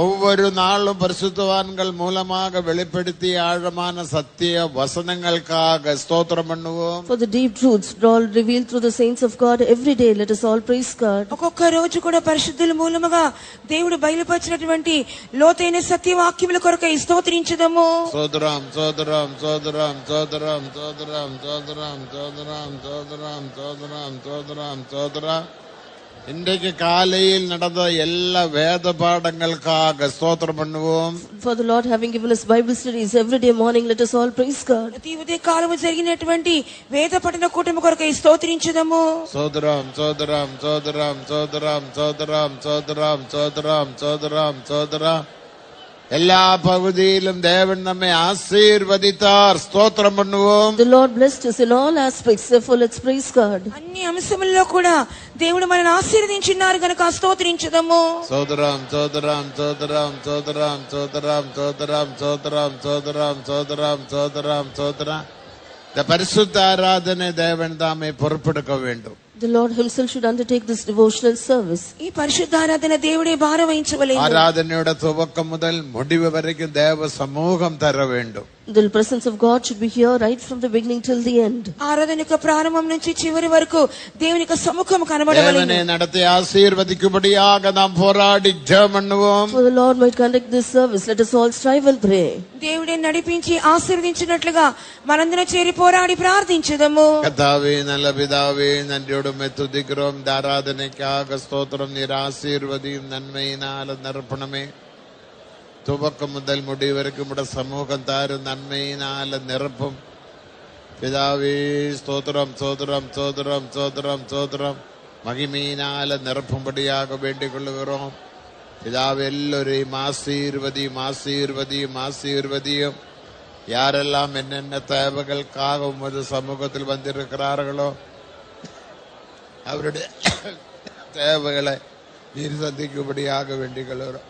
ஒவ்வொரு நாளும் பரிசுத்தவான்கள் மூலமாக வெளிப்படுத்திய ஆழமான சத்திய வசனங்களுக்காக ஸ்தோத்திரம் பண்ணுவோம். For the deep truths all revealed through the saints of God every day, let us all praise God. ఒక్కొక్క రోజు కూడా పరిశుద్ధుల మూలముగా దేవుడు బయలుపరిచినటువంటి లోతైన సత్యవాక్యముల కొరకై స్తోత్రించుదాము. సోదరం సోదరం సోదరం సోదరం సోదరం సోదరం సోదరం సోదరం సోదరం సోదరం సోదరం இன்றைக்கு காலையில் நடந்த எல்லா வேத பாடங்களுக்காக ஸ்தோத்திரம் பண்ணுவோம். For the Lord having given us Bible studies every day morning, let us all praise God. ప్రతి ఉదయ కాలము జరిగినటువంటి వేద పఠన కూటమి కొరకై స్తోత్రించుదాము. సోదరం సోదరం సోదరం సోదరం సోదరం సోదరం సోదరం సోదరం సోదరం எல்லா பகுதியிலும் தேவன் நம்மை ஆசீர்வதித்தார். ஸ்தோத்திரம் பண்ணுவோம். The Lord blessed us in all aspects, therefore let's praise God. అన్ని అంశములలో కూడా దేవుడు మనల్ని ఆశీర్వదించున్నారు గనుక స్తోత్రించుదాము. సోదరం సోదరం సోదరం సోదరం సోదరం సోదరం సోదరం సోదరం సోదరం సోదరం సోదరం இந்த பரிசுத்த ஆராதனை தேவன் தாமே பொறுப்பெடுக்க வேண்டும். The Lord himself should undertake this devotional service. ఈ పరిశుద్ధ ఆరాధన దేవుడే భారం వహించవలెను. ஆராதனையோட துவக்கம் முதல் முடிவு வரைக்கும் தேவ சமூகம் தர வேண்டும். The presence of God should be here right from the beginning till the end. ఆరాధన యొక్క ప్రారంభం నుంచి చివరి వరకు దేవుని యొక్క సముఖం కనబడవలెను. தேவனை நடத்தி ஆசீர்வதிக்கும்படியாக நாம் போராடி ஜெபம் பண்ணுவோம். For the Lord might conduct this service, let us all strive and pray. దేవుడే నడిపించి ఆశీర్వదించినట్లుగా మనందరం చేరి పోరాడి ప్రార్థించుదాము. கர்த்தாவே நல்ல பிதாவே நன்றியோடு துதிக்கிறோம். இந்த ஆராதனைக்காக ஸ்தோத்திரம். நீர் ஆசீர்வதியும் நன்மையினால் நிரப்பணமே. துவக்கம் முதல் முடிவு வரைக்கும் உடைய சமூகம் தாரும் நன்மையினால நிரப்பும். பிதாவே ஸ்தோத்திரம் சோதரம் சோதரம் சோதரம் சோதரம் மகிமையினால நிரப்பும்படியாக வேண்டிக் கொள்ளுகிறோம். பிதாவே எல்லோரையும் ஆசீர்வதியும் ஆசீர்வதியும் ஆசீர்வதியும். யாரெல்லாம் என்னென்ன தேவைகளுக்காக உமது சமூகத்தில் வந்திருக்கிறார்களோ அவருடைய தேவைகளை நீர் சந்திக்கும்படியாக வேண்டிக் கொள்கிறோம்.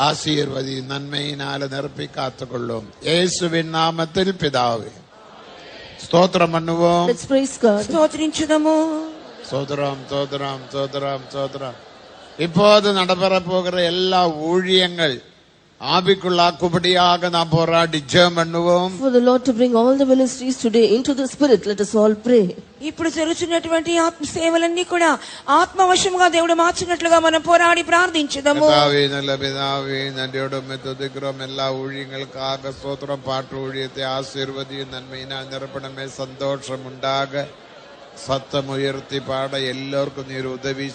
ஆசீர்வதி நன்மையினால நிரப்பி காத்துக்கொள்ளும். இயேசுவின் நாமத்தில் பிதாவே ஸ்தோத்திரம் பண்ணுவோம். Let's praise God. స్తోత్రించుదాము. சோதரம் சோதரம் சோதரம் சோதரம். இப்போது நடைபெற போகிற எல்லா ஊழியங்கள் ஆவிக்குள்ளாக்கும்படியாக நாம் போராடி ஜெபம் பண்ணுவோம். For the Lord to bring all the ministries today into the Spirit, let us all pray. ఇప్పుడు జరుగుతున్నటువంటి ఆత్మ సేవలన్నీ కూడా ఆత్మవశముగా దేవుడు మార్చినట్లుగా మనం పోరాడి ప్రార్థించుదాము. பிதாவே நல்ல பிதாவே நன்றியோடு துதிக்கிறோம். எல்லா ஊழியங்களுக்காக ஸ்தோத்திரம். பாட்டு ஊழியத்தை ஆசீர்வதியும் நன்மையினால் நிரப்பணமே. சந்தோஷம் உண்டாக சத்தம் உயர்த்தி பாட எல்லோருக்கும் நீர் உதவி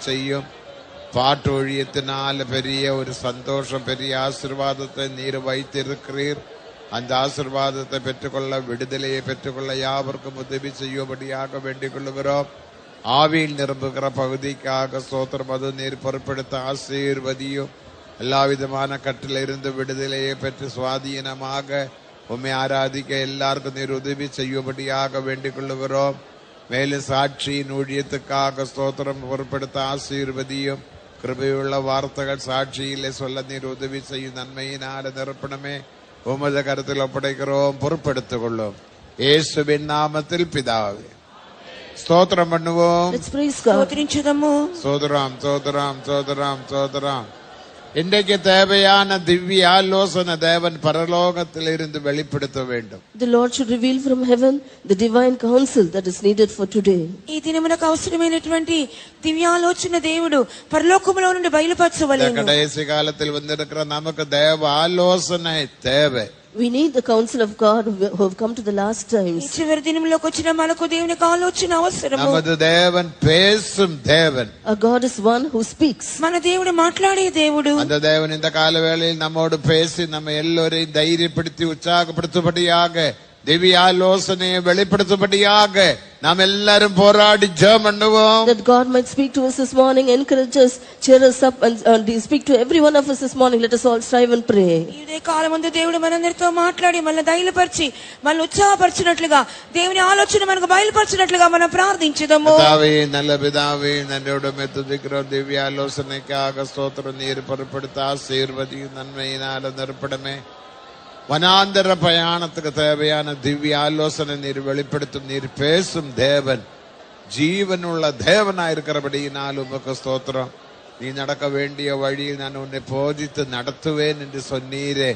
செய்யும். பாட்டு ஊழியத்தினால பெரிய ஒரு சந்தோஷம், பெரிய ஆசீர்வாதத்தை நீர் வைத்திருக்கிறீர். அந்த ஆசீர்வாதத்தை பெற்றுக்கொள்ள, விடுதலையை பெற்றுக்கொள்ள யாவருக்கும் உதவி செய்யும்படியாக வேண்டிக் கொள்ளுகிறோம். ஆவியில் நிரம்புகிற பகுதிக்காக ஸ்தோத்திரம். அது நீர் பொறுப்பெடுத்த ஆசீர்வதியும். எல்லா விதமான கட்டிலிருந்து விடுதலையை பெற்று சுவாதீனமாக உம்மை ஆராதிக்க எல்லாருக்கும் நீர் உதவி செய்யும்படியாக வேண்டிக் கொள்ளுகிறோம். மேலும் சாட்சியின் ஊழியத்துக்காக ஸ்தோத்திரம். பொறுப்பெடுத்த ஆசீர்வதியும். கிருபையுள்ள வார்த்தைகள் சாட்சியிலே சொல்ல நீர் உதவி செய்யும். நன்மையினால நிரப்பணமே. உமது கருத்தில் ஒப்படைக்கிறோம். பொறுப்பெடுத்துக் கொள்ளும். இயேசுவின் நாமத்தில் பிதாவே ஸ்தோத்திரம் பண்ணுவோம். Let's praise God. స్తోత్రించుదాము. சோதராம் சோதராம் சோதராம் சோதராம். இன்றைக்கு தேவையான திவ்ய ஆலோசனை தேவன் பரலோகத்தில் இருந்து வெளிப்படுத்த வேண்டும். The Lord should reveal from heaven the divine counsel that is needed for today. ఈ దినమునకు అవసరమైనటువంటి దివ్యాలోచన దేవుడు పరలోకములో నుండి బయలుపరచవలెను. கடைசி காலத்தில் வந்திருக்கிற நமக்கு தேவ ஆலோசனை தேவை. We need the counsel of God who have come to the last ఈ times. చివరి దినములోకి వచ్చిన మనకు దేవుని యొక్క ఆలోచన అవసరము. நமது தேவன் பேசும் தேவன். Our God is one who speaks. మన దేవుడు మాట్లాడే దేవుడు. அந்த தேவன் இந்த காலவேளையில் நம்மோடு பேசி நம்ம எல்லோரையும் தைரியப்படுத்தி உற்சாகப்படுத்தும்படியாக திவ்ய ஆலோசனையை வெளிப்படுத்தும்படியாக நாம் எல்லாரும் போராடி ஜெபம் பண்ணுவோம். That God might speak to us this morning, encourage us, cheer us up, and speak to every one of us this morning. Let us all strive and pray. ఇదే కాలమందు దేవుడు మనందరితో మాట్లాడి మనల్ని ధైర్యపరిచి మనల్ని ఉత్సాహపరిచినట్లుగా దేవుని ఆలోచన మనకు బయలుపరిచినట్లుగా మనం ప్రార్థించుదాము. பிதாவே நல்ல பிதாவே நன்றியோடு துதிக்கிறோம். திவ்ய ஆலோசனைக்காக ஸ்தோத்திரம். நீர் பொறுப்படுத்த ஆசீர்வதியும். நன்மையினால நிரப்பணமே. வனாந்தர பயணத்துக்கு தேவையான திவ்ய ஆலோசனை நீர் வெளிப்படுத்தும். நீர் பேசும் தேவன். ஜீவனுள்ள தேவனாயிருக்கிறபடியினால் உமக்கு ஸ்தோத்திரம். நீ நடக்க வேண்டிய வழியில் நான் உன்னை போதித்து நடத்துவேன் என்று சொன்னீரே.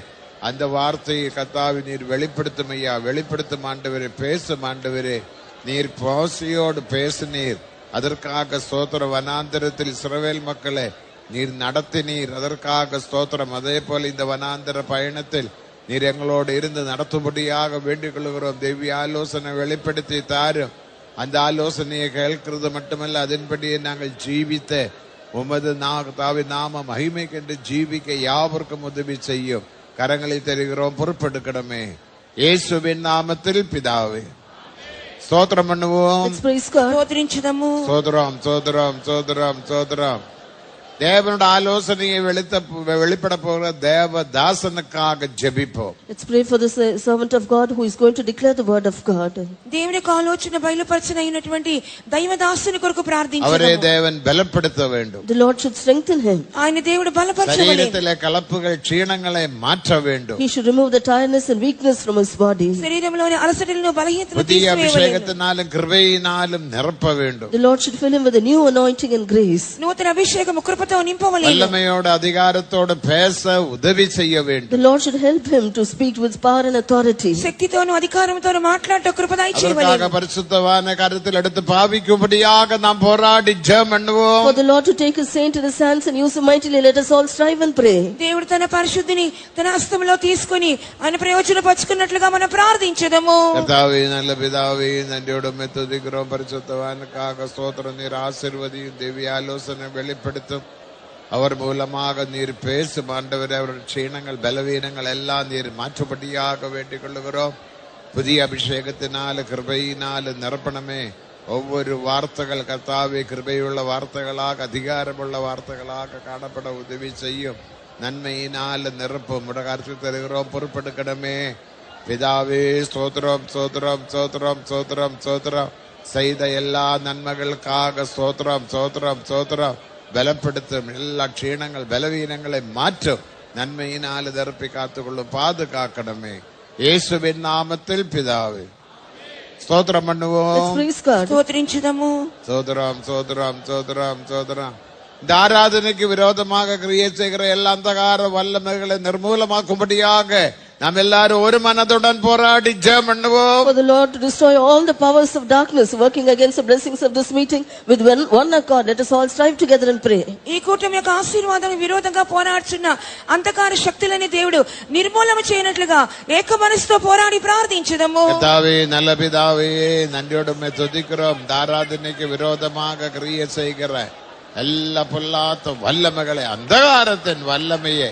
அந்த வார்த்தையை கர்த்தாவே நீர் வெளிப்படுத்தும் ஐயா, வெளிப்படுத்தும் ஆண்டவரே, பேசும் ஆண்டவரே. நீர் மோசேயோடு பேசினீர், அதற்காக ஸ்தோத்திரம். வனாந்தரத்தில் இஸ்ரவேல் மக்களை நீர் நடத்தினீர், அதற்காக ஸ்தோத்திரம். அதே போல இந்த வனாந்தர பயணத்தில் நீர் எங்களோடு இருந்து நடத்தும்படியாக வேண்டிக் கொள்கிறோம். தெய்வீக ஆலோசனை வெளிப்படுத்தி தாரும். அந்த ஆலோசனையை கேட்கிறது மட்டுமல்ல, அதன்படியே நாங்கள் ஜீவித்த உமது நாம மகிமை கண்டு ஜீவிக்க யாவருக்கும் உதவி செய்யும். கரங்களை தருகிறோம், பொறுப்பெடுக்கணுமே. இயேசுவின் நாமத்தில் பிதாவே, ஸ்தோத்திரம் பண்ணுவோம். Let's praise God. స్తోత్రించుదము. சோதரம் சோதரம் சோதரம் சோதரம். தேவனுடைய ஆலோசனையை வெளிப்பட போகிற தேவ தாசனுக்காக ஜெபிப்போம். Let's pray for the servant of God who is going to declare the word of God. దేవుని యొక్క ఆలోచన బయలుపరచనైనటువంటి దైవదాసుని కొరకు அவரே ప్రార్థించుదాము. தேவன் பலப்படுத்த வேண்டும். The Lord should strengthen him. ఆయన దేవుడు బలపరచవలెను. சரீரத்திலே கலப்புகள் க்ஷீணங்களை மாற்ற வேண்டும். He should remove the tiredness and weakness from his body. శరీరంలోని అలసటలను బలహీనతలను புதிய తీసివేయవలెను. அபிஷேகத்தினாலும் கிருபையினாலும் நிரப்ப வேண்டும். The Lord should fill him with a new anointing and grace. నూతన అభిషేకము కృపతో నింపవలెను. வல்லமையோடு அதிகாரத்தோடு பேச உதவி செய்ய வேண்டும். The Lord should help him to speak with power and authority. శక్తితోను అధికారముతోను మాట్లాడట కృప அதற்காக దయచేయవలెను. பரிசுத்தவான கருத்தில் எடுத்து பாவிக்கும்படியாக நாம் போராடி ஜெபம் பண்ணுவோம். For the Lord to take his saint in his hands and use him mightily, let us all strive and pray. దేవుడు తన పరిశుద్ధిని తన హస్తంలో తీసుకొని ఆయన ప్రయోజనపరుచుకున్నట్లుగా మనం ప్రార్థించుదాము. கர்த்தாவே, நல்ல பிதாவே, நன்றியோடு துதிக்கிறோம். பரிசுத்தவானுக்காக ஸ்தோத்திரம். நீர் ஆசீர்வதியும், தேவி ஆலோசனை வெளிப்படுத்தும். அவர் மூலமாக நீர் பேசும் ஆண்டவரே. அவருடைய க்ஷீணங்கள் பலவீனங்கள் எல்லாம் நீர் மாற்றும்படியாக வேண்டிக் கொள்ளுகிறோம். புதிய அபிஷேகத்தினால கிருபையினால நிரப்பணமே. ஒவ்வொரு வார்த்தைகள் கர்த்தாவே கிருபையுள்ள வார்த்தைகளாக, அதிகாரமுள்ள வார்த்தைகளாக காணப்பட உதவி செய்யும். நன்மையினால நிரப்பும். முடகாரத்தில் தருகிறோம், பொறுப்பெடுக்கணுமே. பிதாவே, ஸ்தோத்திரம் ஸ்தோத்திரம் ஸ்தோத்திரம் ஸ்தோத்திரம் ஸ்தோத்திரம். செய்த எல்லா நன்மைகளுக்காக ஸ்தோத்திரம் ஸ்தோத்திரம் ஸ்தோத்திரம். பலப்படுத்தும். எல்லா க்ஷீணங்கள் பலவீனங்களை மாற்றும். நன்மையினால் நிரப்பி காத்துக்கொள்ளும், பாதுகாக்கணுமே. இயேசுவின் நாமத்தில் பிதாவே, ஸ்தோத்திரம் பண்ணுவோம். Let's praise God. స్తోత్రించుదాము. சோதரம் சோதரம் சோதரம் சோதரம். இந்த ஆராதனைக்கு விரோதமாக கிரியை செய்கிற எல்லா அந்தகார வல்லமைகளை நிர்மூலமாக்கும்படியாக நாம் எல்லாரும் ஒரு மனதுடன் போராடி ஜெபம் பண்ணுவோம். For the Lord to destroy all the powers of darkness working against the blessings of this meeting with one accord, let us all strive together and pray. ఈ కూటమి యొక్క ఆశీర్వాదం విరోధంగా పోరాడుచున్న అంధకార శక్తులని దేవుడు నిర్మూలన చేయనట్లుగా ఏక మనసుతో పోరాడి ప్రార్థించుదాము. கர்த்தாவே, நல்ல பிதாவே, நன்றியோடு துதிக்கிறோம். இந்த ஆராதனைக்கு விரோதமாக கிரியை செய்கிற எல்லா பொல்லாத வல்லமைகளை, அந்தகாரத்தின் வல்லமையை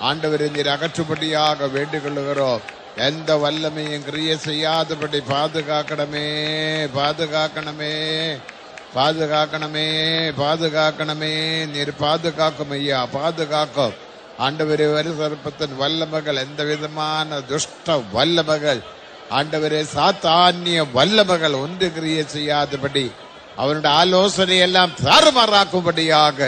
ஆண்டவரே நீர் அகற்றும்படியாக வேண்டிக் கொள்ளுகிறோம். எந்த வல்லமையும் கிரியை செய்யாதபடி பாதுகாக்கணுமே, பாதுகாக்கணுமே, பாதுகாக்கணுமே, பாதுகாக்கணுமே. நீர் பாதுகாக்கும் ஐயா, பாதுகாக்கும் ஆண்டவரே. வருசர்ப்பத்தின் வல்லமைகள், எந்த விதமான துஷ்ட வல்லமைகள் ஆண்டவரே, சாத்தானிய வல்லமைகள் ஒன்று கிரியை செய்யாதபடி அவனுடைய ஆலோசனை எல்லாம் தாறுமாறாக்கும்படியாக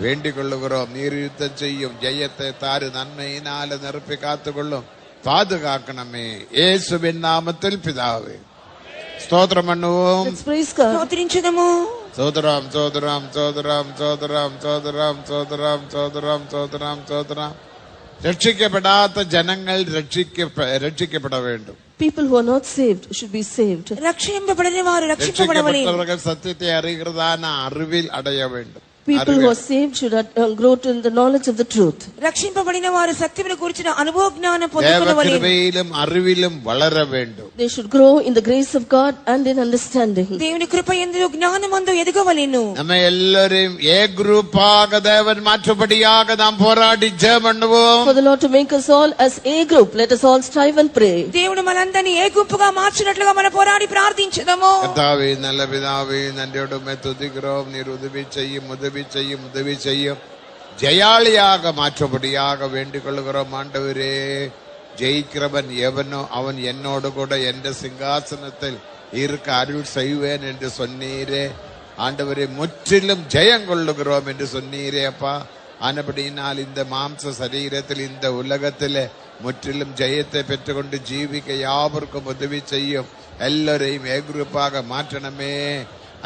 வேண்டிக் கொள்ளுகிறோம். நீர் யுத்தம் செய்யும், ஜெயத்தை தாரு, நன்மையினால நிரப்பி காத்துக்கொள்ளும், பாதுகாக்கணுமே. இயேசுவின் நாமத்தில் பிதாவே, ஸ்தோத்திரம் பண்ணுவோம். Let's praise God. స్తోత్రించుదాము. சோதரம் சோதரம் சோதரம் சோதரம் சோதரம் சோதரம் சோதரம் சோதரம் சோதரம். ரட்சிக்கப்படாத ஜனங்கள் ரட்சிக்கப்பட வேண்டும். People who are not saved should be saved. రక్షింపబడని వారు రక్షింపబడవలెను. ரட்சிக்கப்பட்டவர்கள் சத்தியத்தை அறிகிறதான அறிவில் அடைய வேண்டும். People who are saved should grow in the knowledge of the truth. రక్షింపబడిన వారు సత్యమును గురించిన అనుభవ జ్ఞానం தேவ పొందుకొనవలెను. கிருபையிலும் அறிவிலும் வளர வேண்டும். They should grow in the grace of God and in understanding. దేవుని కృప యందు జ్ఞానమందు ఎదగవలెను. நம்ம எல்லாரையும் ஏ குரூப்பாக தேவன் மாற்றும்படியாக நாம் போராடி ஜெபம் பண்ணுவோம். For the Lord to make us all as a group, let us all strive and pray. దేవుడు మనందరినీ ఏ గుంపుగా మార్చినట్లుగా మనం పోరాడి ప్రార్థించుదాము. கர்த்தாவே, நல்ல பிதாவே, நன்றியோடு துதிக்கிறோம். நீர் உதவி செய்யும், உதவி செய்யும், உதவி செய்யும். ஜெயாளியாக மாற்றும்படியாக வேண்டிக் கொள்கிறோம். ஆண்டவரே, ஜெயிக்கிறவன் எவனோ அவன் என்னோடு கூட என்ற சிங்காசனத்தில் இருக்க அருள் செய்வேன் என்று சொன்னீரே. ஆண்டவரே, முற்றிலும் ஜெயம் கொள்ளுகிறோம் என்று சொன்னீரே அப்பா. ஆனபடியினால் இந்த மாம்ச சரீரத்தில், இந்த உலகத்தில் முற்றிலும் ஜெயத்தை பெற்றுக்கொண்டு ஜீவிக்க யாவருக்கும் உதவி செய்யும். எல்லாரையும் ஏகுரூப்பாக மாற்றணுமே.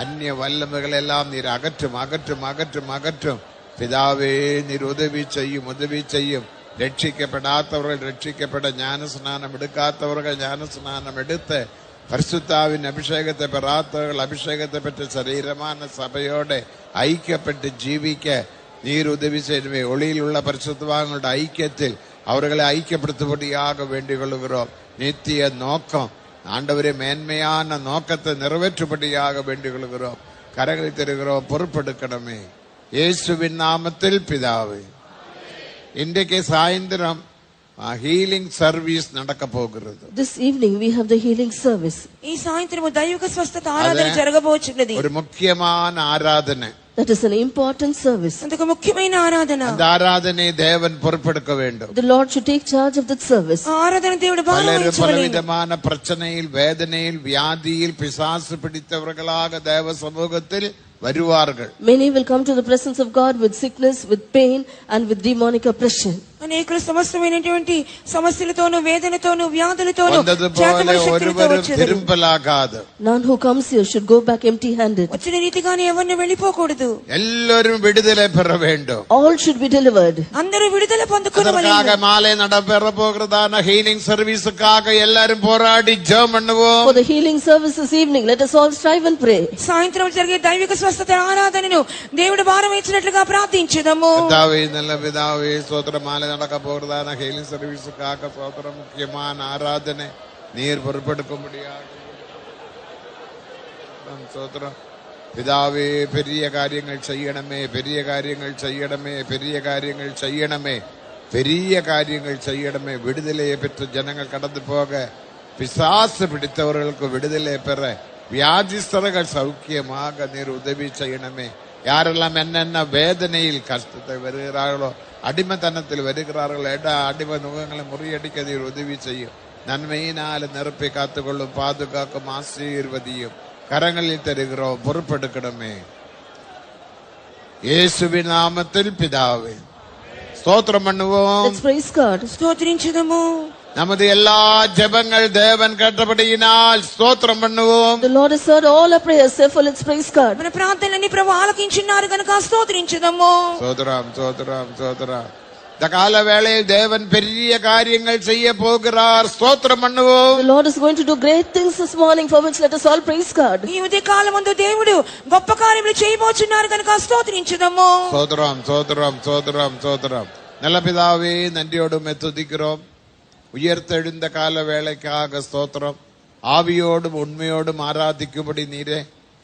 அந்நிய வல்லமைகள் எல்லாம் நீர் அகற்றும் அகற்றும் அகற்றும் அகற்றும். പിതാവേ നീർ ഉദവി ചെയ്യും. രക്ഷിക്കപ്പെടാത്തവர்கள் രക്ഷിക്കപ്പെട്ട, ജ്ഞാനസ്നാനം എടുക്കാത്തവர்கள் ജ്ഞാനസ്നാനം എടുത്ത് പരിശുദ്ധാവിൻ അഭിഷേകത്തെ പെറാത്തവர்கள் അഭിഷേകത്തെ പറ്റ ശരീരமான സഭയോടെ ഐക്യപ്പെട്ട് ജീവിക്ക നീർ ഉദവി ചെയ്യുമേ. ഒളിയിലുള്ള പരിശുദ്ധവാന്കളുടെ ഐക്യത്തിൽ அவர்களை ஐக்கியப்படுத்தும்படியாக வேண்டிக் கொள்கிறோம். நித்திய நோக்கம் ஆண்டவரே, மேன்மையான நோக்கத்தை நிறைவேற்றும்படியாக வேண்டிக் கொள்கிறோம். கரங்களை தருகிறோம், பொறுப்பெடுக்கணுமே இயேசுவின் நாமத்தில் பிதாவே. இன்றைக்கு சாயந்தரம் హీలింగ్ సర్వీస్ நடக்க போகிறது. This evening we have the healing service. ఈ సాయంత్రము దైవిక స్వస్థత ఆరాధన జరగబోచున్నది. ஒரு முக்கியமான ஆராதனை. That is an important service. అందుకు ముఖ్యమైన ఆరాధన. அந்த ஆராதனை தேவன் பொறுப்பெடுக்க வேண்டும். The Lord should take charge of that service. ஆராதன దేవుడు భారవహించాలి. பலவிதமான பிரச்சனையில், வேதனையில், வியாதியில் பிசாசு பிடித்தவர்களாக தேவ சமூகத்தில் வருவார்கள். Many will come to the presence of God with sickness, with pain and with demonic oppression. అనేకులు సమస్తమైనటువంటి సమస్యలతోను, వేదనతోను, వ్యాధులతోను తిరుపలాగాదు. None who comes here should go back empty handed. వచ్చిన రీతిగానే ఎవరిని వెళ్ళిపోకూడదు. ఎల్లరూ విడుదల பெற வேண்டும். All should be delivered. అందరూ విడుదల పొందుకోవాలి. அதற்காக மாலை நடைபெற போகிறதான ஹீலிங் சர்வீஸுக்காக எல்லாரும் போராடி ஜெபம் பண்ணுவோம். For the healing service this evening, let us all strive and pray. సాయంత్రం జరిగే దైవిక స్వస్థత ఆరాధనను దేవుడు భారవహించినట్లుగా ప్రార్థించుదాము. பிதாவே, நல்ல பிதாவே, ஸ்தோத்திரம். மாலை நடக்க போகிறதான ஹீலிங் சர்வீஸுக்காக ஸ்தோத்திரம். முக்கியமான ஆராதனை நீர் பொறுப்பெடுக்கும்படியாக ஸ்தோத்திரம். பிதாவே, பெரிய காரியங்கள் செய்யணுமே, பெரிய காரியங்கள் செய்யணுமே, பெரிய காரியங்கள் செய்யணுமே, பெரிய காரியங்கள் செய்யணுமே. விடுதலையை பெற்ற ஜனங்கள் கடந்து போக, பிசாசு பிடித்தவர்களுக்கு விடுதலை பெற, வியாதிஸ்தர்கள் சௌக்கியமாக நீர் உதவி செய்யணுமே. யாரெல்லாம் என்னென்ன வேதனையில் கஷ்டத்தை வருகிறார்களோ, அடிமைத்தனத்தில் வருகிறார்கள், அடிமை நுகங்களை முறியடிக்க நீர் உதவி செய்யும். நன்மையினால் நிரப்பி காத்துக்கொள்ளும், பாதுகாக்கும், ஆசீர்வதியும். கரங்களில் தருகிறோம், பொறுப்பெடுக்கணுமே இயேசுவின் நாமத்தில் பிதாவே. ஸ்தோத்திரம் பண்ணுவோம். Let's praise God. స్తోత్రించుదాము. நமது எல்லா ஜெபங்கள் தேவன் கேட்டபடியினால் ஸ்தோத்திரம் பண்ணுவோம். The Lord has heard all our prayers, therefore let's praise God. మన ప్రార్థనలన్నీ ప్రభువు ఆలకించున్నారు కనుక స్తోత్రించుదాము. ஸ்தோத்திரம், ஸ்தோத்திரம், ஸ்தோத்திரம். இந்த கால வேளையில் தேவன் பெரிய காரியங்கள் செய்ய போகிறார். ஸ்தோத்திரம் பண்ணுவோம். The Lord is going to do great things this morning, for which let us all praise God. ఈ ఉదయ కాలమందు దేవుడు గొప్ప కార్యములు చేయబోచున్నారు కనుక స్తోత్రించుదాము. ஸ்தோத்திரம், ஸ்தோத்திரம், ஸ்தோத்திரம், ஸ்தோத்திரம். நல்ல பிதாவே, நன்றியோடு துதிக்கிறோம். உயர்த்தெழுந்த கால வேளைக்காக ஸ்தோத்திரம். ஆவியோடும் உண்மையோடும் ஆராதிக்கும்படி நீரே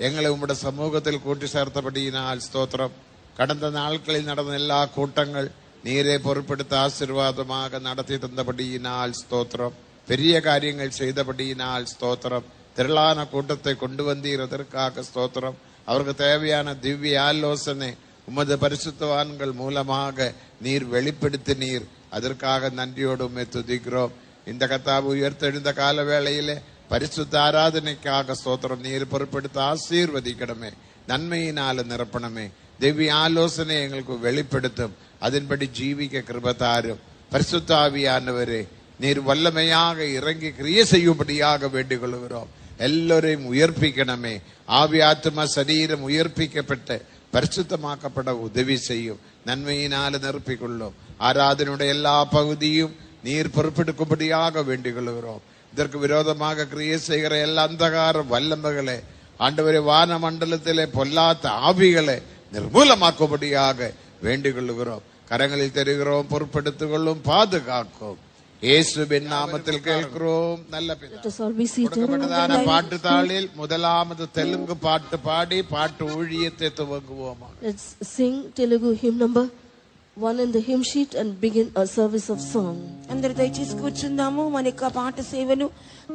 எங்களை உம்முடைய சமூகத்தில் கூட்டி சேர்த்தபடியினால் ஸ்தோத்திரம். கடந்த நாட்களில் நடந்த எல்லா கூட்டங்கள் நீரே பொறுப்பெடுத்த ஆசீர்வாதமாக நடத்தி தந்தபடியினால் ஸ்தோத்திரம். பெரிய காரியங்கள் செய்தபடியினால் ஸ்தோத்திரம். திரளான கூட்டத்தை கொண்டு வந்தீர், அதற்காக ஸ்தோத்திரம். அவருக்கு தேவையான திவ்ய ஆலோசனை உமது பரிசுத்தவான்கள் மூலமாக நீர் வெளிப்படுத்தினீர், அதற்காக நன்றியோடு உம்மை துதிக்கிறோம். இந்த கர்த்தாவே, உயர்த்தெழுந்த கால வேளையிலே பரிசுத்த ஆராதனைக்காக ஸ்தோத்திரம். நீர் பொறுப்பெடுத்து ஆசீர்வதிக்கணுமே, நன்மையினால நிரப்பணமே, திவ்ய ஆலோசனை எங்களுக்கு வெளிப்படுத்தும், அதன்படி ஜீவிக்க கிருபை தாரும். பரிசுத்த ஆவியானவரே, நீர் வல்லமையாக இறங்கி கிரியை செய்யும்படியாக வேண்டிக் கொள்கிறோம். எல்லோரையும் உயர்ப்பிக்கணுமே. ஆவி, ஆத்மா, சரீரம் உயர்ப்பிக்கப்பட்டு பரிசுத்தமாக்கப்பட உதவி செய்யும். நன்மையினால நிரப்பிக்கொள்ளும். ஆராதனுடைய எல்லா பகுதியும் நீர் பொறுப்பெடுக்கும்படியாக வேண்டிக் கொள்கிறோம். இதற்கு விரோதமாக கிரியை செய்கிற எல்லா அந்தகார வல்லமைகளே, ஆண்டவரே, வான மண்டலத்திலே பொல்லாத ஆவிகளை நிர்மூலமாக்கும்படியாக வேண்டிக் கொள்கிறோம். கரங்களில் தருகிறோம், பொறுப்பெடுத்துக் கொள்ளும், பாதுகாக்கும். இயேசுவின் நாமத்தில் கேட்கிறோம் நல்ல பிதாவே. பாட்டு தாளில் முதலாவது தெலுங்கு பாட்டு பாடி பாட்டு ஊழியத்தை துவங்குவோமா? Let's sing Telugu hymn number 1 in the hymn sheet and begin our service of song. అందరూ దయచేసి కూర్చుందాము. మన యొక్క పాట సేవను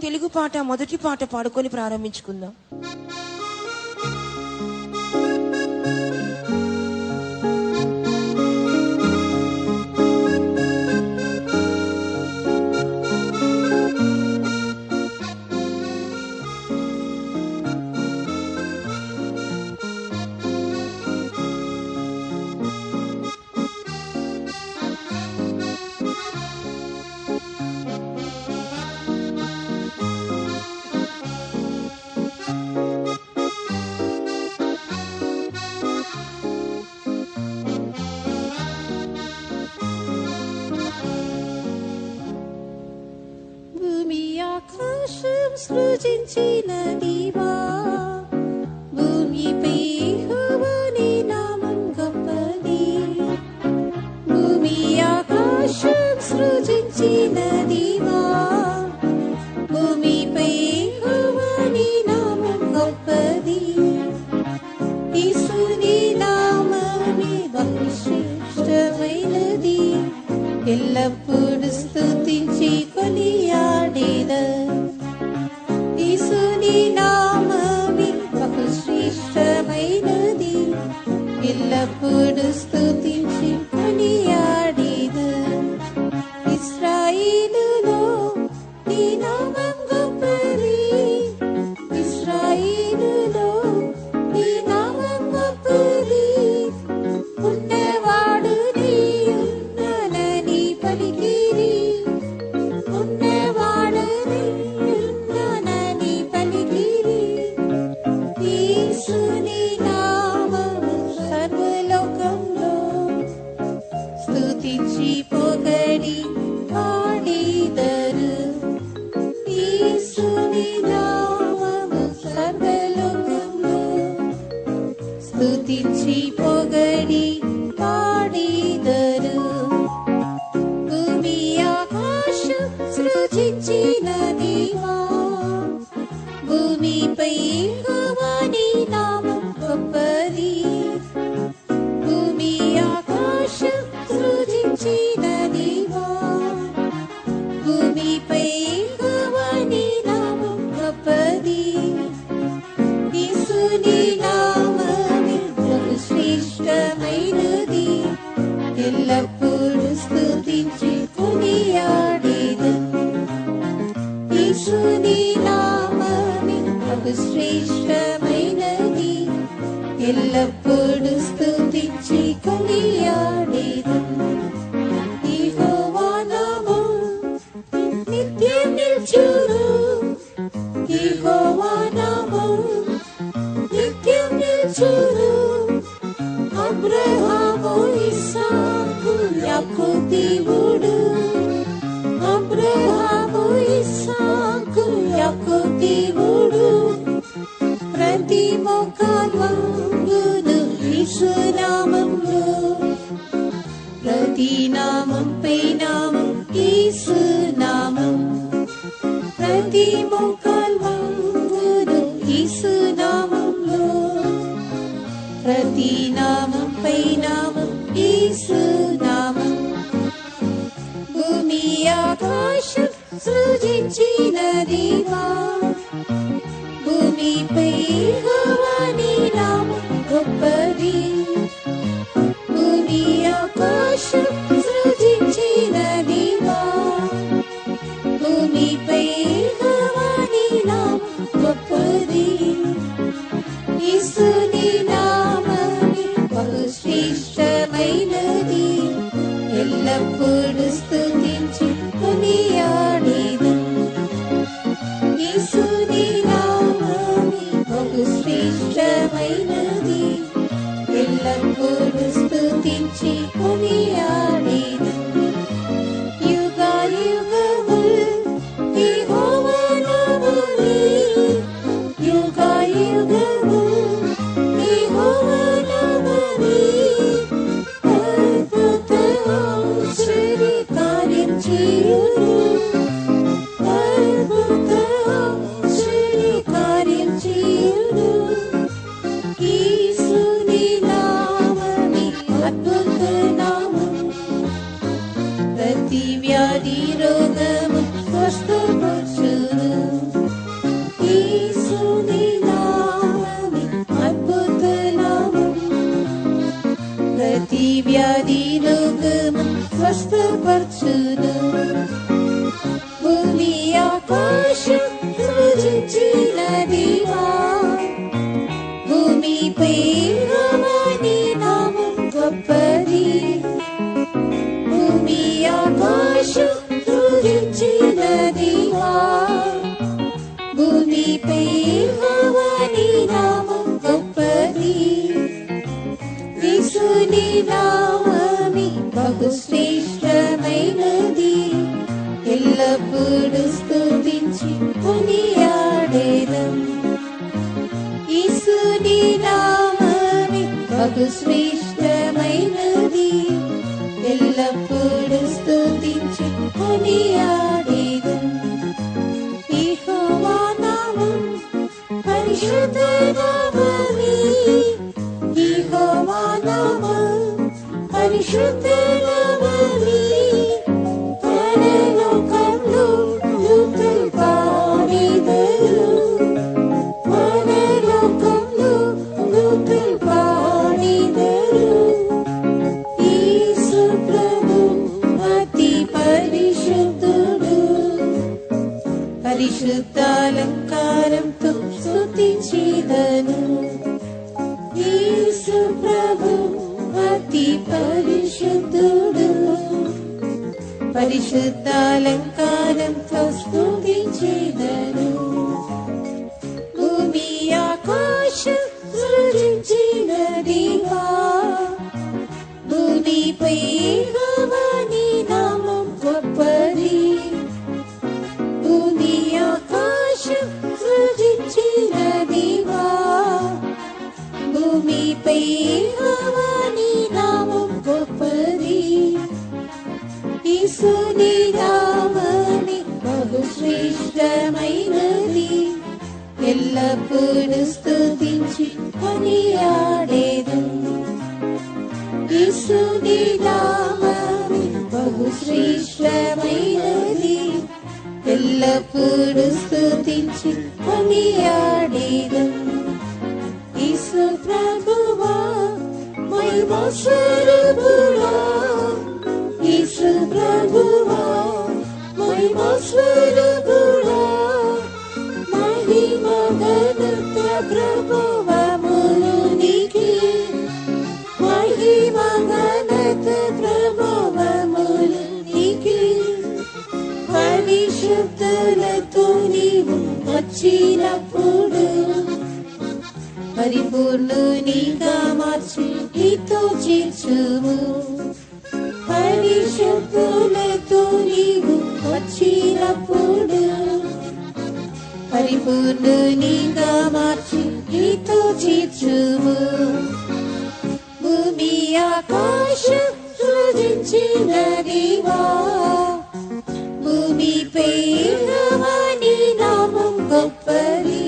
తెలుగు పాట మొదటి పాట పాడుకొని ప్రారంభించుకుందాం. ఆకాశం సృజించిన దేవా, భూమిపై యెహోవా నీ నామం గొప్పది. భూమి ఆకాశం సృజించిన దేవా, భూమిపై యెహోవా నీ నామం గొప్పది. యేసుని నామమే బహు శ్రేష్టమైనది, ఎల్లప్పుడూ స్తుతించి కొనియాడేదం. యేసుని నామమే బహు శ్రేష్టమైనది, ఎల్లప్పుడూ స్తుతించి కొనియాడేదం. ఇశ్రాయేలులో నీ నామం గొప్పది, ఇశ్రాయేలులో నీ నామం గొప్పది. ఉన్నవాడు నీయున్నానని పలికిరి, ఉన్నవాడు నీయున్నానని పలికిరి. యేసుని నామము సర్వలోకంలో స్తుతించి పొగడి పాడేదరు. యేసుని నామము సర్వలోకంలో స్తుతించి పొగడి పాడేదరు. భూమి ఆకాశం సృజించిన దేవా, భూమిపై యెహోవా నీ నామం గొప్పది. భూమి ఆకాశం సృజించిన దేవా, భూమిపై యెహోవా నీ నామం గొప్పది. యేసుని నామమే బహు శ్రేష్టమైనది, ఎల్లప్పుడూ స్తుతించి కొనియాడేదం. యేసుని నామమే బహు శ్రేష్టమైనది, ఎల్లప్పుడూ స్తుతించి కొనియాడేదం. యెహోవా నామం నిత్యం నిల్చును, యెహోవా నామం నిత్యం నిల్చును. అబ్రహాము ఇస్సాకు యాకోబు దేవుడు, అబ్రహాము ఇస్సాకు యాకోబు దేవుడు. ప్రతి మోకాలు వంగును యేసు నామములో, ప్రతి నామంపై నామం యేసు నామం. ప్రతి మోకాలు వంగును యేసు నామములో, ప్రతి నామంపై నామం యేసు నామం. భూమి ఆకాశం సృజించిన దేవా, భూమిపై యెహోవా నీ నామం గొప్పది. భూమి ఆకాశం సృజించిన దేవా, భూమిపై యెహోవా నీ నామం గొప్పది. యేసుని నామమే బహు శ్రేష్టమైనది, ఎల్లప్పుడూ స్తుతించి కొనియాడేదం. యేసుని నామమే బహు శ్రేష్టమైనది, ఎల్లప్పుడూ స్తుతించి కొనియాడేదం. యుగాయుగములు యెహోవా నామమే, యుగాయుగములు యెహోవా నామమే. అద్భుత ఆశ్చర్య కార్యం చేయును, అద్భుత ఆశ్చర్య కార్యం చేయును. బహుశ్రేష్టమైనది ఎల్లప్పుడూ స్తుతించి కొనియాడేదం యెహోవా నామం పరిశుద్ధ నామమే యెహోవా నామం పరిశుద్ధ నామమే పరలోకంలో దూతలు పాడెదరు పరలోకంలో దూతలు పాడెదరు యేసు ప్రభు అతి పరిశుద్ధుడు పరిశుద్ధాలంకారంతో స్తుతించెదను యేసు ప్రభు అతి పరిశుద్ధుడు పరిశుద్ధాలంకారంతో స్తుతించెదను భూమి ఆకాశం సృజించిన దేవా భూమిపై యెహోవా నీ నామం గొప్పది భూమి ఆకాశం సృజించిన దేవా భూమిపై యెహోవా నీ నామం గొప్పది యేసుని నామమే బహుశ్రేష్టమైనది ఎల్లప్పుడూ స్తుతించి కొనియాడేదం యేసుని నామమే బహుశ్రేష్టమైనది ఎల్లప్పుడూ స్తుతించి కొనియాడేదం యేసు ప్రభువా మహిమా స్వరూపుడా యేసు ప్రభువా మహిమా స్వరూపుడా మహిమ ఘనత ప్రభువములు నీకే మహిమ ఘనత ప్రభువములు నీకే పరిశుద్ధులతో నీవు వచ్చినప్పుడు పరిపూర్ణునిగా మార్చి నీతో చేర్చుము పరిశుద్ధులతో నీవు వచ్చినప్పుడు పరిపూర్ణునిగా మార్చి నీతో చేర్చుము భూమి ఆకాశం సృజించిన దేవా భూమిపై యెహోవా నీ నామం గొప్పది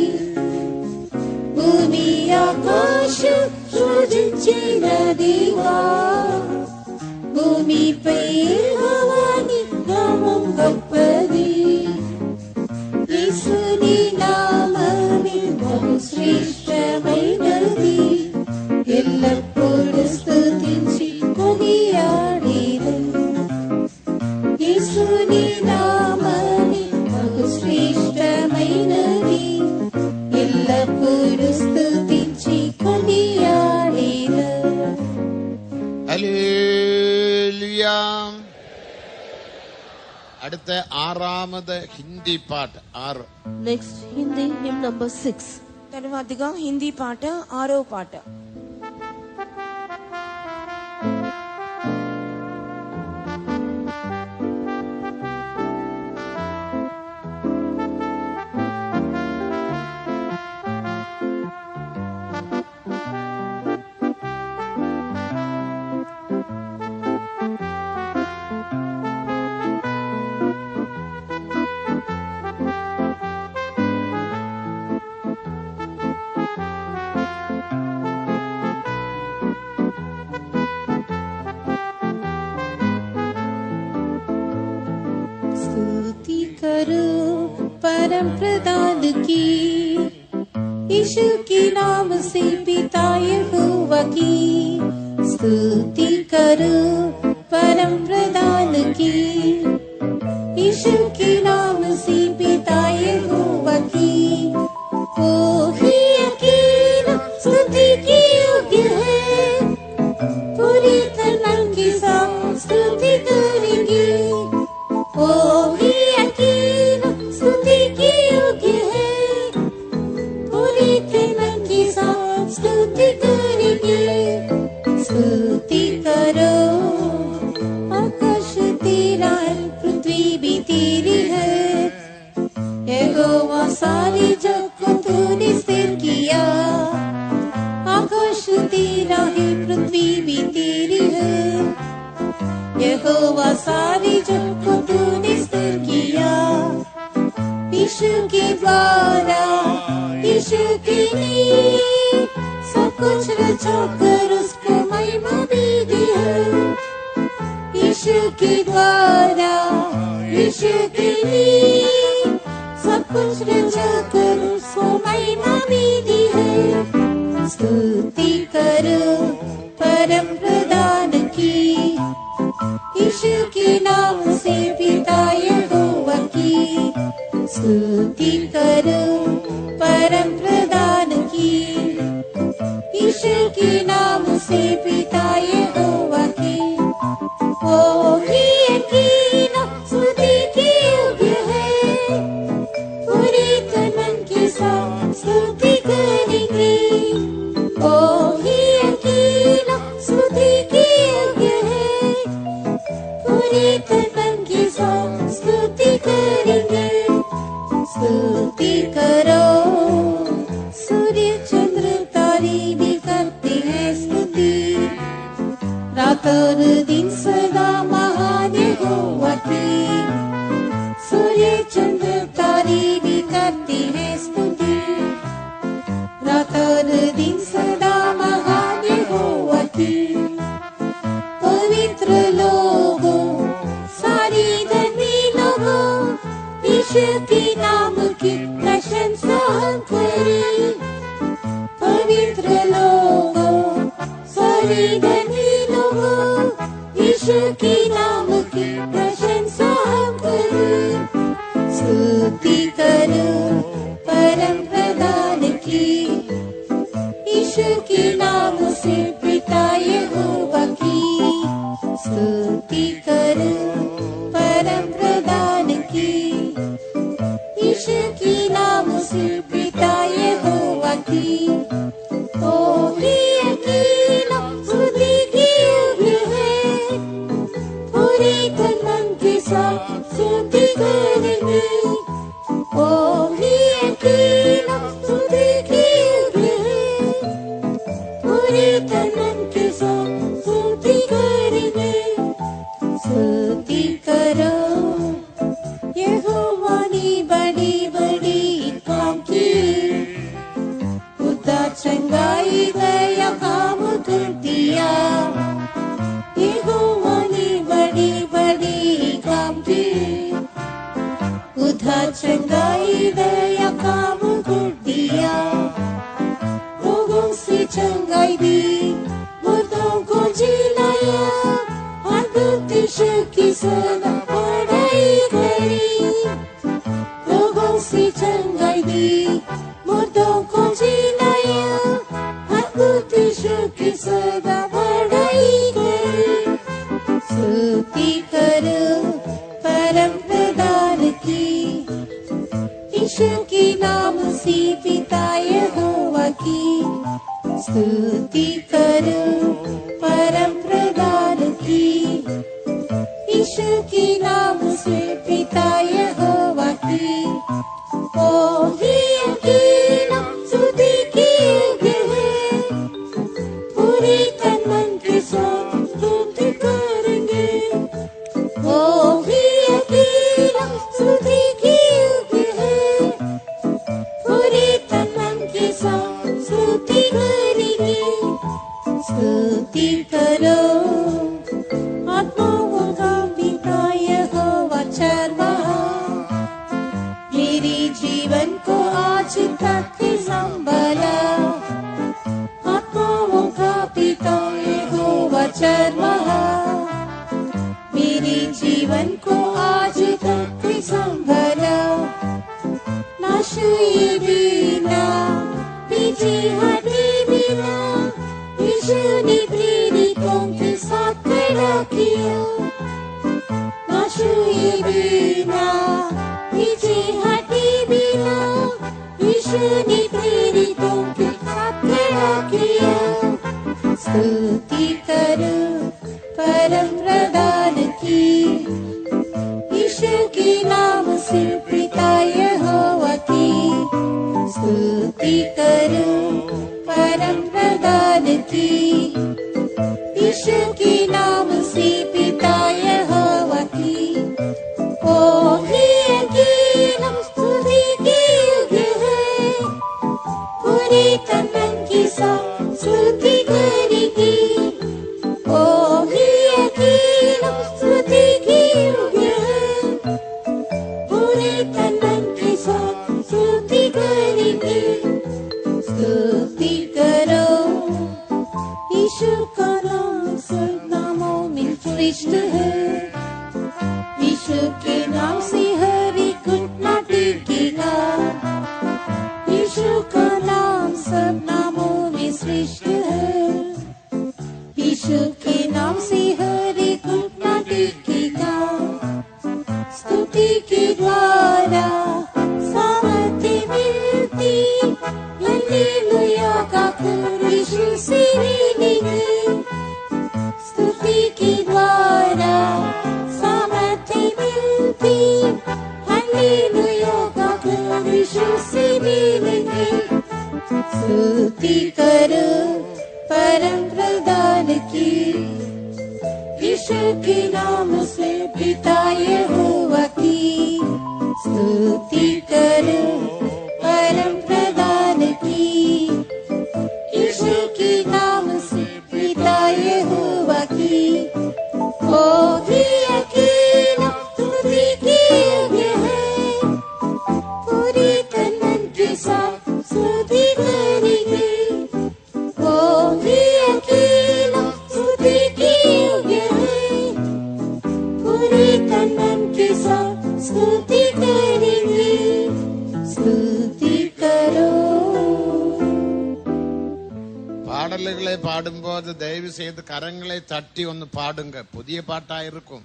భూమి ఆకాశం సృజించిన దేవా భూమిపై యెహోవా నీ నామం గొప్పది యేసుని నామమే బహుశ్రేష్టమైనది ఎల్లప్పుడూ స్తుతించి కొనియాడేదం యేసుని నామమే బహుశ్రేష్టమైనది ఎల్లప్పుడూ స్తుతించి కొనియాడేదం ഹല്ലേലൂയ. അടുത്ത ആറാമത് ഹിന്ദി പാട്ട് 6. Next Hindi hymn number 6. తరువాతిగా Hindi పాట 6వ పాట स्तुति करो परम प्रदान की यीशु के नाम से पिता यहोवा की स्तुति करो परम प्रदान की यीशु के नाम से पिता यहोवा की ओ ही अकेला स्तुति की योग्य है पूरी तरह के साथ स्तुति करेंगे ओ ही अकेला स्तुति की योग्य है पूरी तरह के साथ स्तुति करेंगे स्तुति करो आकाश तेरा है पृथ्वी भी तेरी है यहोवा सारे जग को तूने स्थिर किया आकाश तेरा है के द्वारा यीशु के लिए सब कुछ रचा कर उसको महिमा भी दी है। यीशु के द्वारा यीशु के लिए सब कुछ रचा कर उसको महिमा भी दी है। स्तुति करो परम प्रधान की, यीशु के नाम से पिता यहोवा की। स्तुति करो परम प्रधान की, यीशु के नाम से पिता यहोवा की। वो ही अकेला स्तुति के योग्य है, पूरे तन मन के साथ स्तुति करेंगे। वो ही अकेला स्तुति के योग्य है, पूरे तन मन के साथ स्तुति करेंगे। स्तुति करो सूर्य चंद्र तारे भी करते हैं स्तुति, रात और दिन सदा महान यहोवा की। सूर्य चंद्र तारे भी करते हैं स्तुति, रात और दिन सदा महान यहोवा की। पवित्र लोगों सारी धनी लोगों यीशु के नाम की प्रशंसा करें। पवित्र लोगों सारी धनी लोगों यीशु के नाम की प्रशंसा करें। स्तुति करो परम प्रधान की, यीशु के नाम से पिता यहोवा की। स्तुति करो परम प्रधान की, यीशु के नाम से पिता यहोवा की। ओ ही अकेला स्तुति के योग्य है, पूरे तन मन के साथ स्तुति करेंगे। ओ ही अकेला स्तुति के योग्य है, पूरे तन मन के साथ स्तुति करेंगे। स्तुति करो यहोवा ने बड़ी बड़ी काम किए, उद्धार चंगाई दया काम कर दिया। यहोवा ने बड़ी बड़ी काम किए, उद्धार चंगाई दया काम कर दिया। रोगों से चंगाई दी, मुर्दों को जिलाया, अद्भुत यीशु की सदा बड़ाई करी। रोगों से चंगाई दी, मुर्दों को जिलाया, अद्भुत यीशु की सदा बड़ाई करी। स्तुति करो परम प्रधान की, यीशु के नाम से पिता यहोवा की। स्तुति करो परम प्रधान की, यीशु के नाम से पिता यहोवा की। ओ ही अकेला स्तुति के योग्य है, पूरे तन मन के साथ स्तुति करेंगे। ओ ही अकेला स्तुति के योग्य है, पूरे तन मन के साथ स्तुति करेंगे। स्तुति करो आत्माओं का पिता यहोवा चरवाहा, मेरे जीवन को आज तक संभाला। आत्माओं का पिता यहोवा चरवाहा, मेरे जीवन को आज तक संभाला। नाशुए बिना पीछे हटे बिना, यीशु ने प्रेरितों के साथ खड़ा किया। नाशुए बिना पीछे हटे बिना, यीशु ने प्रेरितों के साथ खड़ा किया। स्तुति करो परम प्रधान की, यीशु के नाम से पिता यहोवा की। स्तुति करो परम प्रधान की, यीशु के नाम से पिता यहोवा की। ओ ही अकेला स्तुति के इष्ट है। यीशु के नाम से हर एक घुटना टेकेगा, स्तुति के द्वारा सामर्थ्य मिलती, हालेलुया का कर यीशु से मिलेंगे। स्तुति के द्वारा सामर्थ्य मिलती, हालेलुया का कर यीशु से मिलेंगे। स्तुति करो परम प्रधान की, यीशु के नाम से पिता यहोवा की। स्तुति करो परम प्रधान की, यीशु के नाम से पिता यहोवा की। ओ ही अकेला स्तुति के योग्य है, पूरे तन मन के साथ स्तुति करेंगे। ओ ही अकेला स्तुति के योग्य है, पूरे तन मन के साथ स्तुति करेंगे। स्तुति करो। பாடல்களை பாடும்போது தயவு செய்து கரங்களை தட்டி ஒன்னு பாடுங்க. புதிய பாட்டா இருக்கும்.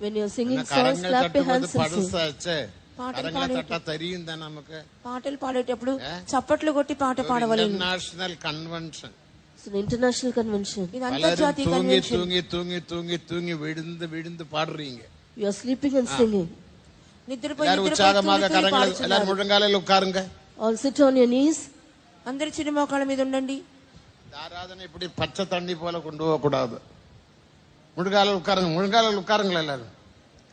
When you are singing songs, கரங்கள் clap your தட்டும்போது hands and sing. படுசாச்சே. పాటలు కరంగల తట్ట தெரியும் தான் நமக்கு. పాటలు పాడేటప్పుడు చప్పట్లు కొట్టి పాట పాడవలెను. International convention. It's an international convention. ఇది பலரும் అంతర్జాతీయ தூங்கி కన్వెన్షన్. தூங்கி தூங்கி தூங்கி தூங்கி விழுந்து விழுந்து பாடுறீங்க. You are sleeping and singing. నిద్రపోయి எல்லாரும் నిద్రపోయి உற்சாகமாக తూలుతూ கரங்களை పాడుచున్నారు. எல்லாரும் முழங்காலில் உட்காருங்க. All sit on your knees. అందరి చిన్న మోకాళ్ళ మీద ఉండండి. ஆராதனை இப்படி பச்சை தண்ணி போல கொண்டு போக கூடாது. முழங்காலில் உட்காருங்க. முழங்காலில் உட்காருங்களா எல்லாரும்.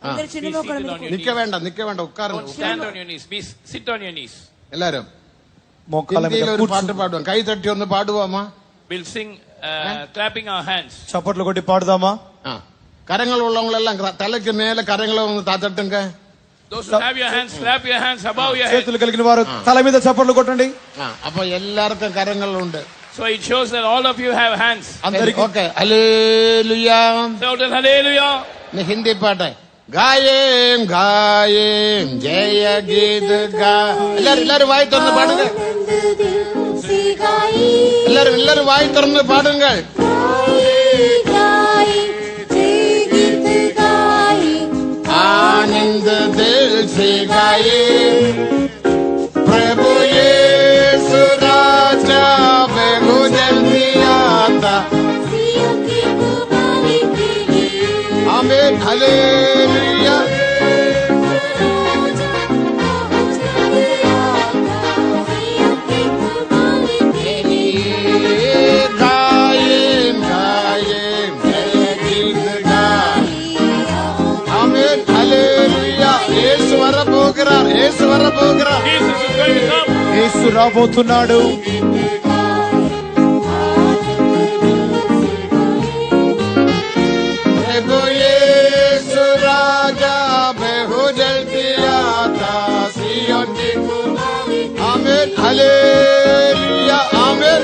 అందరి చిన్న మోకాళ్ళ మీద நிக்க வேண்டாம் நிக்க வேண்டாம் உட்காருங்க. Stand on your knees. Sit on your knees. எல்லாரும் మోకాళ్ళ మీద ஹிந்தியில ஒரு కూర్చో. பாட்டு பாடுவோம். கை தட்டி ஒன்னு பாடுவோமா? We'll sing clapping our hands. చప్పట్లు కొట్టి పాడుదామా? கரங்கள் உள்ளவங்க எல்லாம் தலைக்கு மேல கரங்களை வந்து தட்டுங்க. Those who have your hands, clap your hands above your head. చేతులు కలిగిన వారు తల మీద చప్పట్లు కొట్టండి. அப்ப எல்லாருக்கும் கரங்கள் உண்டு. So it shows that all of you have hands. అందరికి ఓకే హల్లెలూయా. Shout hallelujah. இந்த ஹிந்தி பாட்டு காயேம் காயேம் ஜெய கீத கா. எல்லாரும் வாய் திறந்து பாடுங்க. आनंद दिल से गाए, எல்லாரும் வாய் திறந்து பாடுங்கள். गाए गाए जय गीत गाए, आनंद दिल से गाए प्रभु यीशु राजा बेगु जल्दी आता. सियों की कुमारी के लिए। आमीन हालेलुया. राजा पहुँच गया, सियों की कुमारी के लिए। गायेम गायेम जय गीत गाए. आमीन हालेलुया. यीशु வரப்போகிறார். यीशु வரப்போகிறார். Jesus is going to come. యేసు రాబోతున్నాడు. प्रभु यीशु राजा बेहू जल्दी आता सियोन की कुमारी. आमीन हालेलुया. आमीन.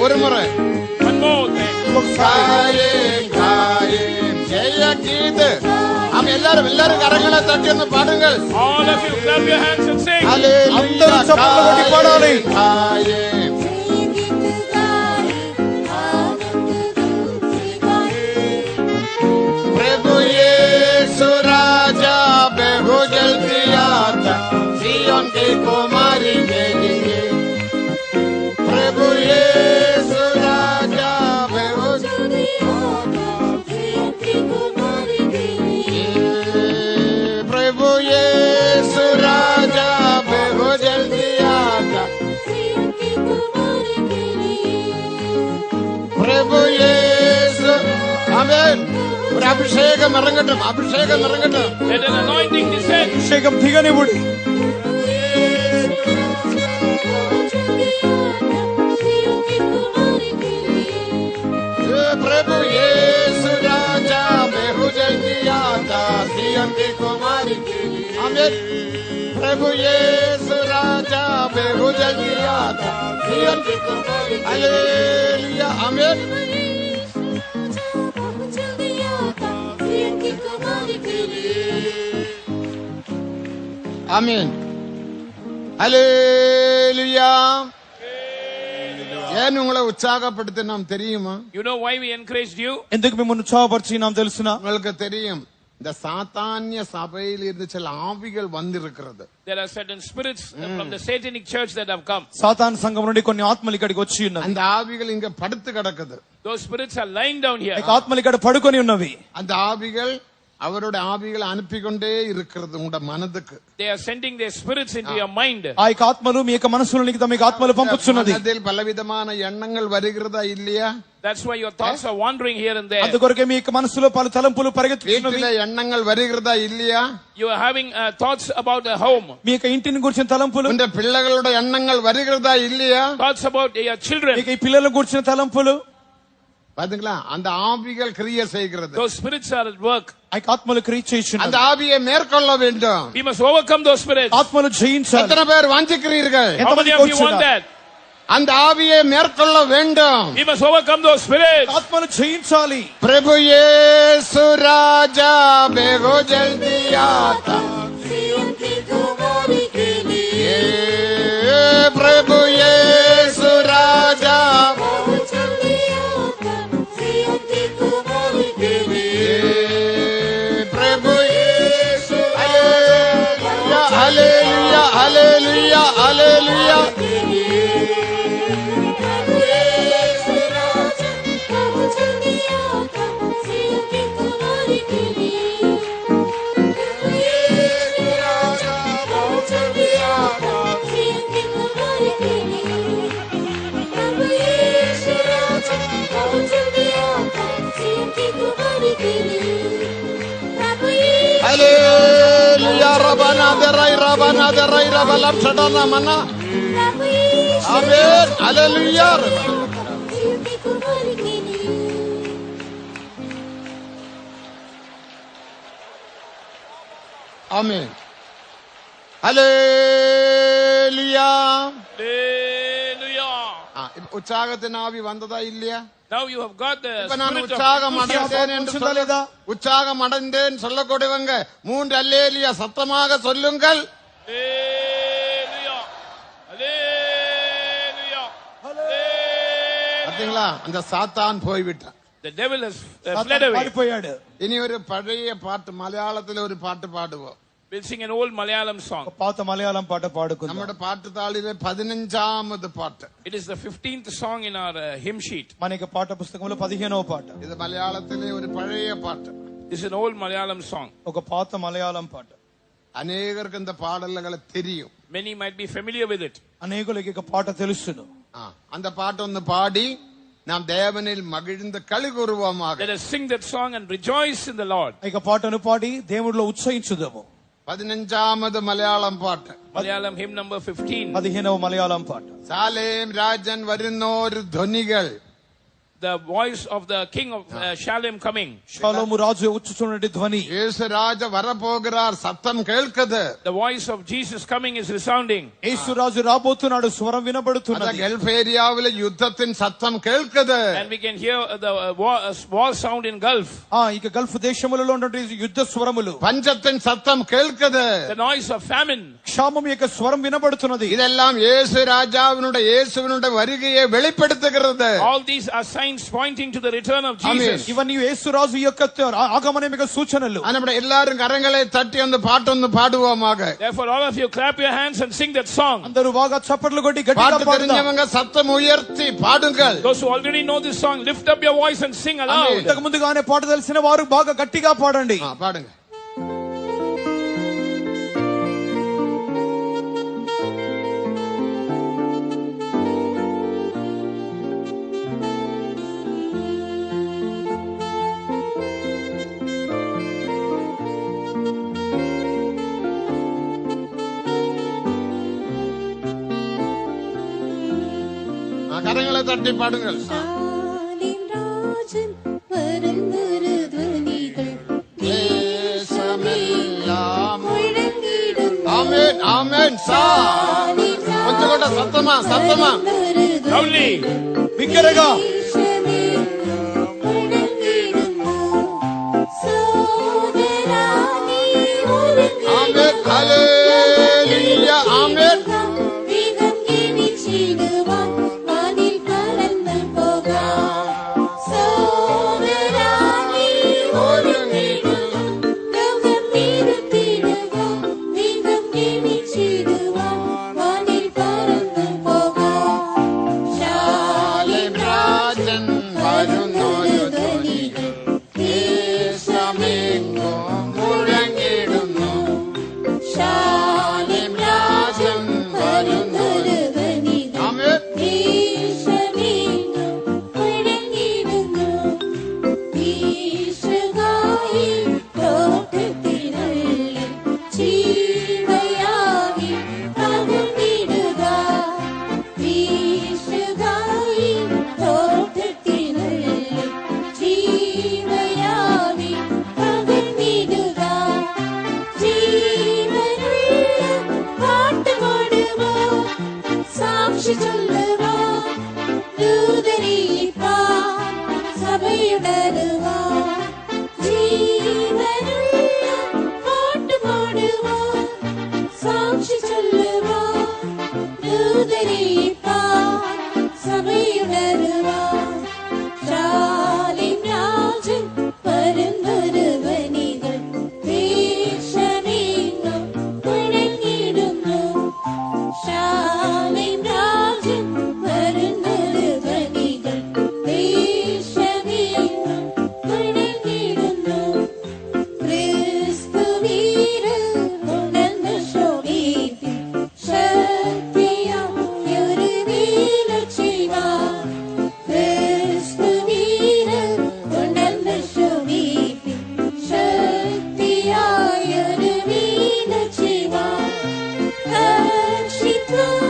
ஒரு முறை One more thing. காயேம் காயேம் ஜெய கீத. ஆம் எல்லாரும் கரங்களை தட்டி வந்து பாடுங்கள். All of you clap your hands and sing. ஹalleluya. అందరూ చప్పట్లు కొట్టి పాడాలి. காயேம் प्रभु यीशु राजा बेहू जल्दी आता सियोन की कुमारी के लिए. प्रभु यीशु राजा बेहू प्रभु यीशु राजा बेहू जल्दी आता. प्रभु यीशु. आमीन. ஒரு அபிஷேகம் இறங்கட்டும். அபிஷேகம் இறங்கட்டும். Let an anointing descend. అభిషేకం దిగనివ్వండి. प्रभु यीशु राजा बेहू जल्दी आता सियोन की कुमारी के लिए. आमीन. प्रभु यीशु राजा बेहू जल्दी आता सियोन की कुमारी. हालेलुया. आमीन. ஆமென். ஹல்லேலூயா. ஏன் உங்களை உற்சாகப்படுத்தினோம் தெரியுமா? You know why we encouraged you? ఎందుకు మిమ్మల్ని ఉత్సాహపరిచినాం తెలుసునా? உங்களுக்கு தெரியும், இந்த சாத்தானிய சபையில் இருந்து சில ஆவிகள் வந்திருக்கிறது. There are certain spirits from the satanic church that have come. సాతాను సంఘం నుండి కొన్ని ఆత్మలు ఇక్కడికి వచ్చి ఉన్నవి. அந்த ஆவிகள் இங்க படுத்து கிடக்குது. Those spirits are lying down here. ఈ ఆత్మలు ఇక్కడ పడుకొని ఉన్నవి. அந்த ஆவிகள் அவருடைய ஆவிகளை அனுப்பி கொண்டே இருக்கிறது உங்களோட மனதுக்கு. They are sending their spirits into your mind. ఆ యొక్క ఆత్మలు మీ యొక్క మనసులోనికి తమ యొక్క ఆత్మలు పంపుచున్నది. மனதில் பலவிதமான எண்ணங்கள் வருகிறதா இல்லையா? That's why your thoughts are wandering here and there. అందుకొరకే మీ యొక్క మనసులో పలు తలంపులు పరిగెత్తుచున్నవి. வீட்டிலே எண்ணங்கள் வருகிறதா இல்லையா? You are having thoughts about a home. మీ యొక్క ఇంటిని గురించిన తలంపులు. உங்க பிள்ளைகளோட எண்ணங்கள் வருகிறதா இல்லையா? Thoughts about your children. మీకు ఈ పిల్లలను గురించిన తలంపులు. பாத்தீங்களா? அந்த ஆவிகள் கிரியை செய்கிறது. Those spirits are at work. ఆ యొక్క ఆత్మలు క్రియ చేయుచున్నవి. அந்த ஆவியை மேற்கொள்ள வேண்டும். We must overcome those spirits. ఆత్మలు జయించాలి. எத்தனை பேர் வாஞ்சிக்கிறீர்கள்? How many of you want that? அந்த ஆவியை மேற்கொள்ள வேண்டும். We must overcome those spirits. ఆత్మలు జయించాలి. प्रभु यीशु राजा बेगो जल्दी आता. सियन की कुमारी के लिए ये प्रभु यीशु राजा बहुत जल्दी आता सियन की कुमारी के लिए प्रभु यीशु हालेलुया हालेलुया हालेलुया प्रभु यीशु राजा बहुत जल्दी आता सियन की कुमारी के लिए प्रभु यीशु राजा बहुत जल्दी आता सियन की कुमारी के लिए प्रभु यीशु राजा बहुत जल्दी आता सियन की कुमारी के लिए प्रभु यीशु हालेलुया रबना दराई रबलम छडना मना प्रभु यीशु आमेन हालेलुया सियन की कुमारी के लिए आमेन हालेलुया Hallelujah. உற்சாகத்தின் ஆவி வந்ததா இல்லையா? Now you have got the இப்ப நான் spirit உற்சாகம் of அடைந்தேன் என்று சொல்ல உற்சாகம் அடைந்தேன் சொல்லக்கூடியவங்க 3 அல்லேலியா சத்தமாக சொல்லுங்கள். Hallelujah. Hallelujah. Hallelujah. பாத்தீங்களா? அந்த சாத்தான் போய்விட்டான். The devil has fled సాతాను away. పారిపోయాడు. இனி ஒரு பழைய பாட்டு மலையாளத்தில் ஒரு பாட்டு பாடுவோம். We'll sing an old Malayalam ఒక song. పాత మలయాళం పాట పాడుకుందాం. நம்முடைய பாட்டு தாளிலே 15வது பாட்டு. It is the 15th song in our hymn sheet. మన యొక్క పాఠ పుస్తకంలో 15వ పాట. இது மலையாளத்திலே ஒரு பழைய பாட்டு. This is an old Malayalam song. ఒక పాత మలయాళం పాట. அநேகருக்கு இந்த பாடல்களை தெரியும். Many might be familiar with it. అనేకులకి ఈ పాట తెలుసును. அந்த பாட்டு ஒன்னு பாடி நாம் தேவனில் மகிழ்ந்து களி கூறுவோமாக. Let us sing that song and rejoice in the Lord. ఈ పాటను పాడి దేవుడిలో ఉత్సహించుదాము. 15வது மலையாளம் பாட்டு. Malayalam hymn number 15. 15వ మలయాళం పాట. Salem Rajan வருന്നோரு ధ్వనిகள். The voice of the king of Shalem coming. షాలోము రాజు ఉచ్చుచున్నటి ధ్వని. இயேசு ராஜா வரப்போகிறார் சத்தம் கேட்குது. The voice of Jesus coming is resounding. యేసు రాజు రాబోతున్నాడు స్వరం அந்த వినబడుతున్నది. கல்ஃப் ஏரியாவில் யுத்தத்தின் சத்தம் கேட்குது. And we can hear the war sound in Gulf. ఇక గల్ఫ్ దేశములలో ఉన్నటువంటి యుద్ధ స్వరములు. பஞ்சத்தின் சத்தம் கேட்குது. The noise of famine. క్షామం యొక్క స్వరం వినబడుతున్నది. இதெல்லாம் இயேசு ராஜாவினுடைய இயேசுவினுடைய வருகையை வெளிப்படுத்துகிறது. All these are signs pointing to the return of Jesus. ఇవన్నీ యేసు రాజు యొక్క ఆగమనం యొక్క సూచనలు. நம்ம எல்லாரும் கரங்களை தட்டி அந்த பாட்டு ஒன்று பாடுவோமாக. Therefore all of you clap your hands and sing that song. అందరూ బాగా చప్పట్లు కొట్టి గట్టిగా பாட்டு పాడుదాం. தெரிஞ்சவங்க சத்தம் உயர்த்தி பாடுங்கள். Those who already know this song, lift up your voice and sing aloud. ఇంతకు ముందుగానే పాట తెలిసిన వారు బాగా గట్టిగా పాడండి. பாடுங்க. கரங்களை தட்டி பாடுங்கள். சாலிம் ராஜன் வருந்தொரு துவனிகள் தேசமெல்லாம் முழங்கிடும் ஆமென் ஆமென் சா கொஞ்சம் கூட சத்தமா சத்தமா Loudly. బిగ్గరగా ஆமென் ஹalleluya തോട്ടത്തിനുള്ളിൽ ജീവയായി പകർന്നിടുക. വീശുകായി തോട്ടത്തിനുള്ളിൽ ജീവയായി പകർന്നിടുക. ജീവനുള്ള പാട്ടുപാടുക, സാക്ഷി ചൊല്ലുക, ദൂതരീപ്പാൻ സഭയുണരുക. ജീവനുള്ള പാട്ടുപാടുക, സാക്ഷി ചൊല്ലുക, ദൂതരീപ്പാൻ സഭയുണരുക. ശാലിം രാജൻ വരുന്നൊരു ധ്വനികൾ ദേശമെങ്ങും മുഴങ്ങിടുന്നു. ശാലിം രാജൻ വരുന്നൊരു ധ്വനികൾ ദേശമെങ്ങും മുഴങ്ങിടുന്നു. ക്രിസ്തുവീരൻ ഉണർന്നു ശോഭിപ്പിൻ, ശക്തിയായൊരു വേല ചെയ്യുവാൻ. ക്രിസ്തുവീരൻ ഉണർന്നു ശോഭിപ്പിൻ, ശക്തിയായൊരു വേല ചെയ്യുവാൻ. ഹർഷിത്വം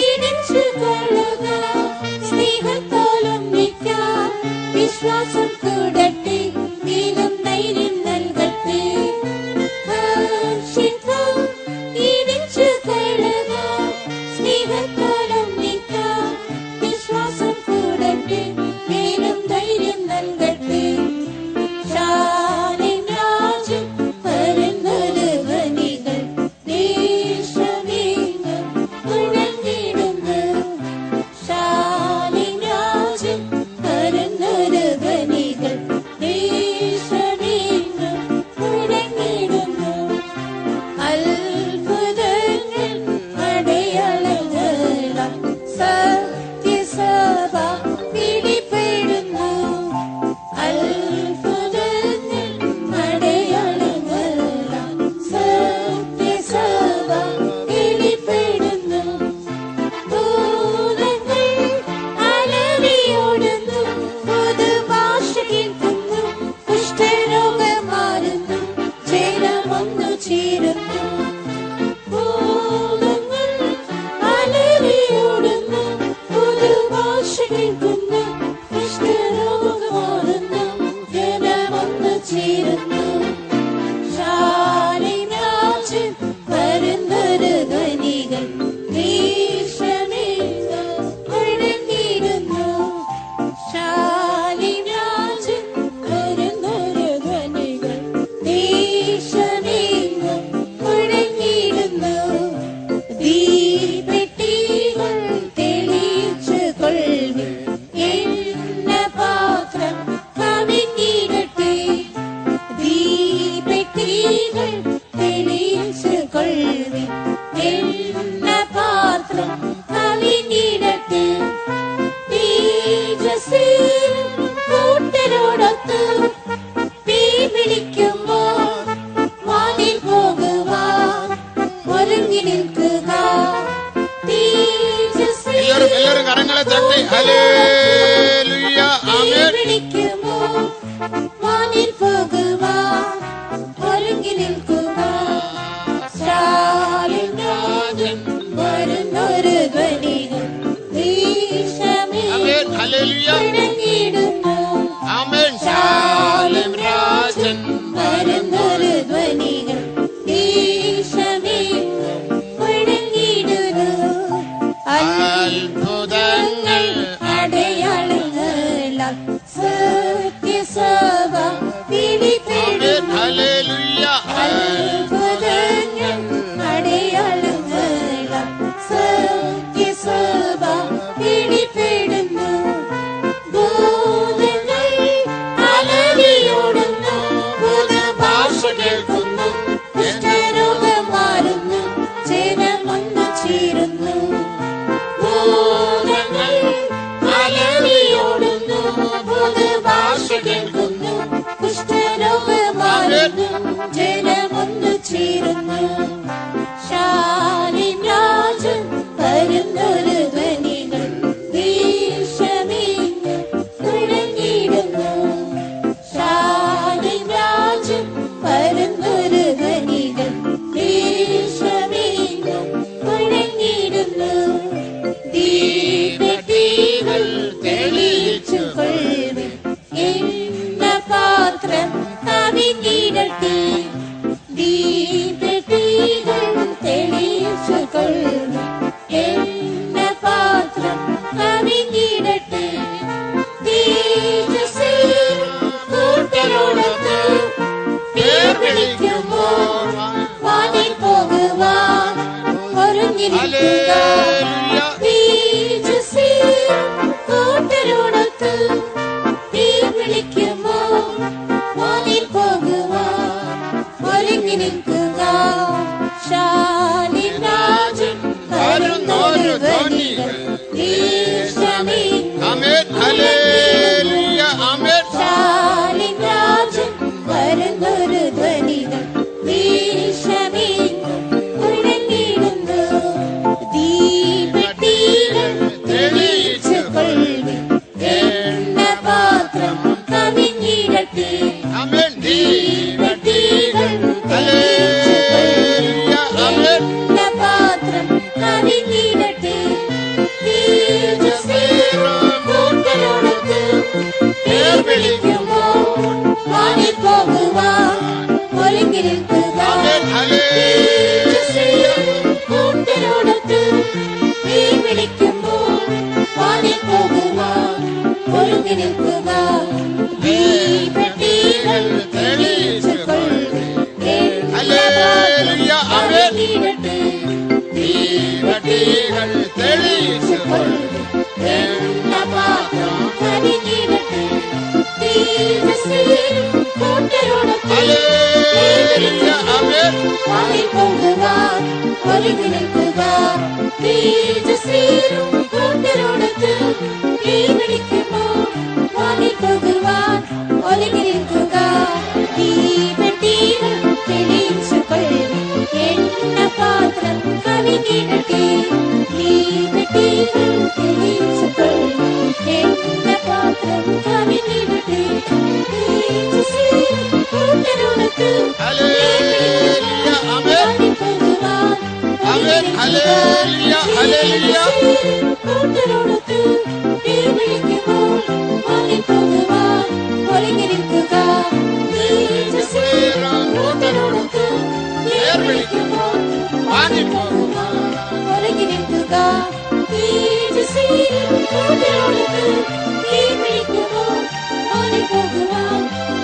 ഇടിച്ചു കൊള്ളുക, സ്നേഹത്താലും നിൽക്കാൻ വിശ്വാസം കൂടട്ടെ, നീലും ധൈര്യം നൽകട്ടെ. ഹർഷിത്വം ഇടിച്ചു കൊള്ളുക, സ്നേഹത്താലും നിൽക്കാൻ വിശ്വാസം കൂടട്ടെ, നീലും ധൈര്യം നൽകട്ടെ. ശാലിം രാജൻ വരുന്നൊരു ധ്വനികൾ ദേശമെങ്ങും മുഴങ്ങിടുന്നു. ശാലിം രാജൻ വരുന്നൊരു ധ്വനികൾ ദേശമെങ്ങും മുഴങ്ങിടുന്നു. അത്ഭുതങ്ങൾ അടയാളങ്ങളാൽ സത്യസഭ പിടിപ്പെടുന്നു. അത്ഭുതങ്ങൾ അടയാളങ്ങളാൽ സത്യസഭ പിടിപ്പെടുന്നു. ഭൂതങ്ങൾ അലറിയോടുന്നു, പുതുഭാഷ കേൾക്കുന്നു, കുഷ്ഠരോഗം മാറുന്നു, ജനമൊന്നു ചേരുന്നു. ഭൂതങ്ങൾ അലറിയോടുന്നു, പുതുഭാഷ കേൾക്കുന്നു, കുഷ്ഠരോഗം മാറുന്നു, ജനമൊന്നു ചേരുന്നു. ശാലിം രാജൻ വരുന്നൊരു ധ്വനികൾ ദേശമെങ്ങും മുഴങ്ങിടുന്നു. ശാലിം രാജൻ വരുന്നൊരു ധ്വനികൾ ദേശമെങ്ങും മുഴങ്ങിടുന്നു. ദീപെട്ടികൾ തെളിയിച്ചു കൊള്ളുവിൻ, എണ്ണപാത്രം കവിഞ്ഞിടട്ടെ. ദീപെട്ടികൾ തെളിയിച്ചു കൊള്ളുവിൻ, എണ്ണപാത്രം കവിഞ്ഞിടട്ടെ. തേജസ്സിൽ കൂട്ടരോടൊത്ത് തീ പിടിക്കുമ്പോൾ വാനിൽ പോകുവാൻ ഒരുങ്ങി നിൽക്കുക. തേജസ്സിൽ എല്ലാവരും കരങ്ങളെ തട്ടി ഹല്ലേലൂയ ആമേൻ. പിടിക്കുമ്പോൾ വാനിൽ പോകുവാൻ ഒരുങ്ങി നിൽക്കുക. ശാലിം രാജൻ വരുന്നൊരു ധ്വനികൾ ദേശമെങ്ങും ആമേൻ ഹല്ലേലൂയ മുഴങ്ങിടുന്നു. ആമേൻ. ശാലിം രാജൻ വരുന്നൊരു ധ്വനികൾ ദേശമെങ്ങും മുഴങ്ങിടുന്നു. അത്ഭുതങ്ങൾ അടയാളങ്ങളാൽ സത്യസഭ പിടിപ്പെടുന്നു. ഹല്ലേലൂയ അത്ഭുതങ്ങൾ അടയാളങ്ങളാൽ സത്യസഭ പിടിപ്പെടുന്നു. ഭൂതങ്ങൾ അലറിയോടുന്നു, പുതുഭാഷ കേൾക്കുന്നു, കുഷ്ഠരോഗം മാറുന്നു, ജനമൊന്നു ചേരുന്നു. ഭൂതങ്ങൾ അലറിയോടുന്നു, പുതുഭാഷ കേൾക്കുന്നു, കുഷ്ഠരോഗം മാറുന്നു, ജനമൊന്നു ചേരുന്നു. ശാലിം രാജൻ വരുന്നൊരു ധ്വനികൾ ദേശമെങ്ങും മുഴങ്ങിടുന്നു. ശാലിം രാജൻ നിൽക്കുക കൂട്ടരോടൊത്ത് തീ വിളിക്കുമോ വാനിൽ പോകുവാൻ ഒരുങ്ങി നിൽക്കുക ശാലിൻ രാജൻ വരുന്നൊരു ധ്വനികൾ ശാലിൻ രാജൻ വരുന്നൊരു ധ്വനികൾ വീശമേങ്ങും മുഴങ്ങിടുന്നു ദീപത്തികൾ തെളിയിച്ചു കൊള്ളുവിൻ എണ്ണപാത്രം കവിഞ്ഞിടട്ടെ ദീപത്തികൾ തെളിയിച്ചു കൊള്ളുവിൻ എണ്ണപാത്രം കവിഞ്ഞിടട്ടെ കൂട്ടരോടൊത്ത് പേർ വിളിക്കുമോ വാനിൽ പോകുവാൻ ഒരുങ്ങി നിൽക്കുക കൂട്ടരോടൊത്ത് പേർ വിളിക്കുമോ വാനിൽ പോകുവാൻ ഒരുങ്ങി നിൽക്കുക ദീപത്തികൾ തെളിയിച്ചു കൊള്ളുവിൻ എണ്ണപാത്രം ദീപത്തികൾ തെളിയിച്ചു കൊള്ളുവിൻ എണ്ണപാത്രം കവിഞ്ഞിടട്ടെ കൂട്ടരോടൊത്ത് വാനിൽ പോകുവാൻ ഒരുങ്ങി നിൽക്കുക കൂട്ടരോടൊത്ത് തീ വിളിക്കുമ്പോൾ വാനിൽ പോകുവാൻ ഒരുങ്ങി നിൽക്കുക ദീപത്തികൾ തെളിയിച്ചു കൊള്ളുവിൻ എണ്ണപാത്രം കവിഞ്ഞിടട്ടെ ദീപത്തികൾ തെളിയിച്ചു കൊള്ളുവിൻ എണ്ണപാത്രം കവിഞ്ഞിടട്ടെ കൂട്ടരോടൊത്ത് വാനിൽ പോകുവാൻ കൂട്ടരോടൊത്ത് തീ വിളിക്കുമ്പോൾ വാനിൽ പോകുവാൻ ഒരുങ്ങി നിൽക്കുക കൂട്ടരോടൊത്ത് പേർ വിളിക്കുമ്പോൾ വാനിൽ പോകുവാൻ ഒരുങ്ങി നിൽക്കുക കൂട്ടരോടൊത്ത് തീ വിളിക്കുമ്പോൾ വാനിൽ പോകുവാൻ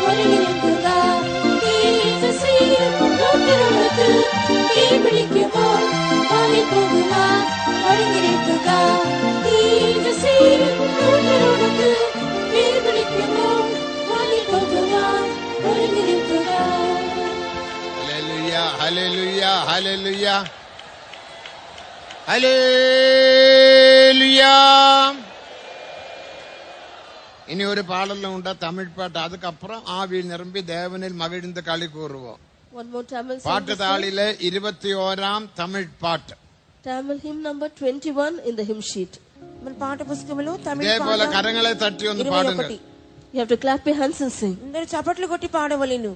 ഒരുങ്ങി നിൽക്കുക കൂട്ടരോടൊത്ത് തീ വിളിക്കുമ്പോൾ വാനിൽ പോകുവാൻ ഒരുങ്ങി നിൽക്കുക കൂട്ടരോടൊത്ത് തീ വിളിക്കുമ്പോൾ വാനിൽ പോകുവാൻ ഒരുങ്ങി നിൽക്കുക. Hallelujah hallelujah hallelujah. ഇനി ഒരു പാടലുണ്ട് തമിഴ് പാട്ട്. അതുക്കപ്പുറം ആവിയിൽ നിറമ്പി ദേവനിൽ മകിഴ്ந்து കളി കൂറുவோம். One more Tamil song. പാട്ട് താളിലെ 21 തമിഴ് പാട്ട്. Tamil hymn number 21 in the hymn sheet. మన పాఠ పుస్తకంలో తమిళ ഇതേപോലെ കരങ്ങളെ തട്ടി ഒന്ന് പാടുங்க. 21. You have to clap your hands and sing. అందరూ చప్పట్లు కొట్టి పాడవలెను.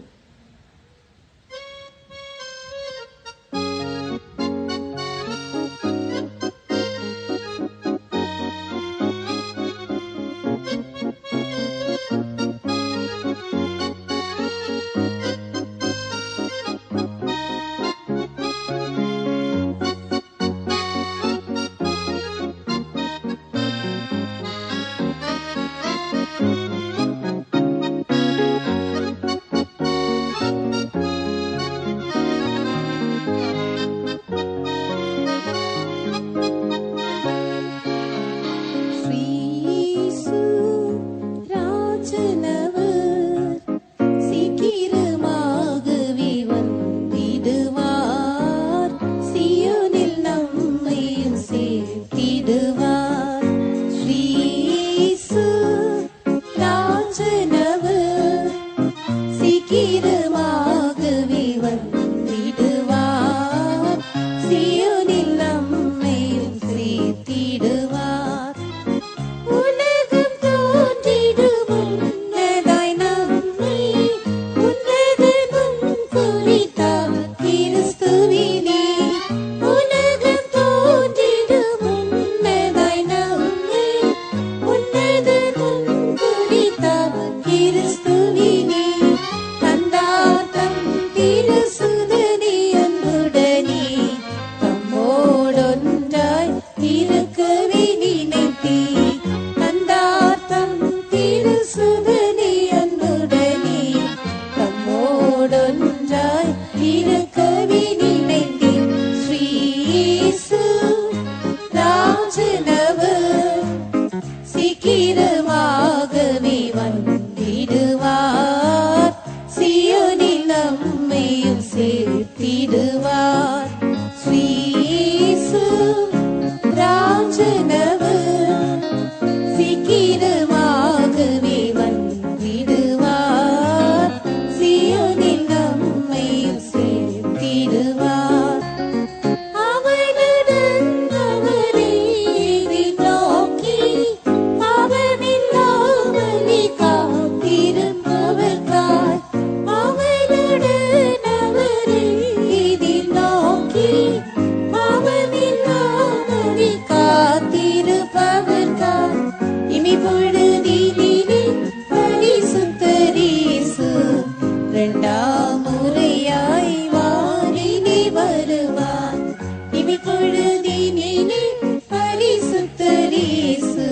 கிறிஸ்துவினே தந்தார் முறையாய் வானிலே வருவார். இமைப்பொழுதினிலே பரிசுத்தர் இயேசு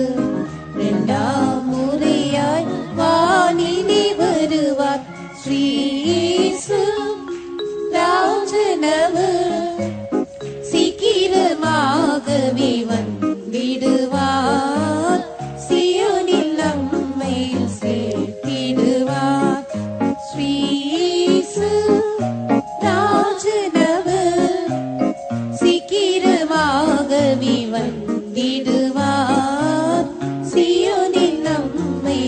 இரண்டாம் முறையாய் வானிலே வருவார். ஸ்ரீ இயேசு ராஜனவர் சீக்கிரமாகவே வந்திடுவார். சீயோனில் நம்மை சேர்த்திடுவார். ஸ்ரீ இயேசு ராஜனவர் சீக்கிரமாகவே வந்திடுவார். சீயோனில் நம்மை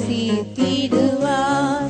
சேர்த்திடுவார்.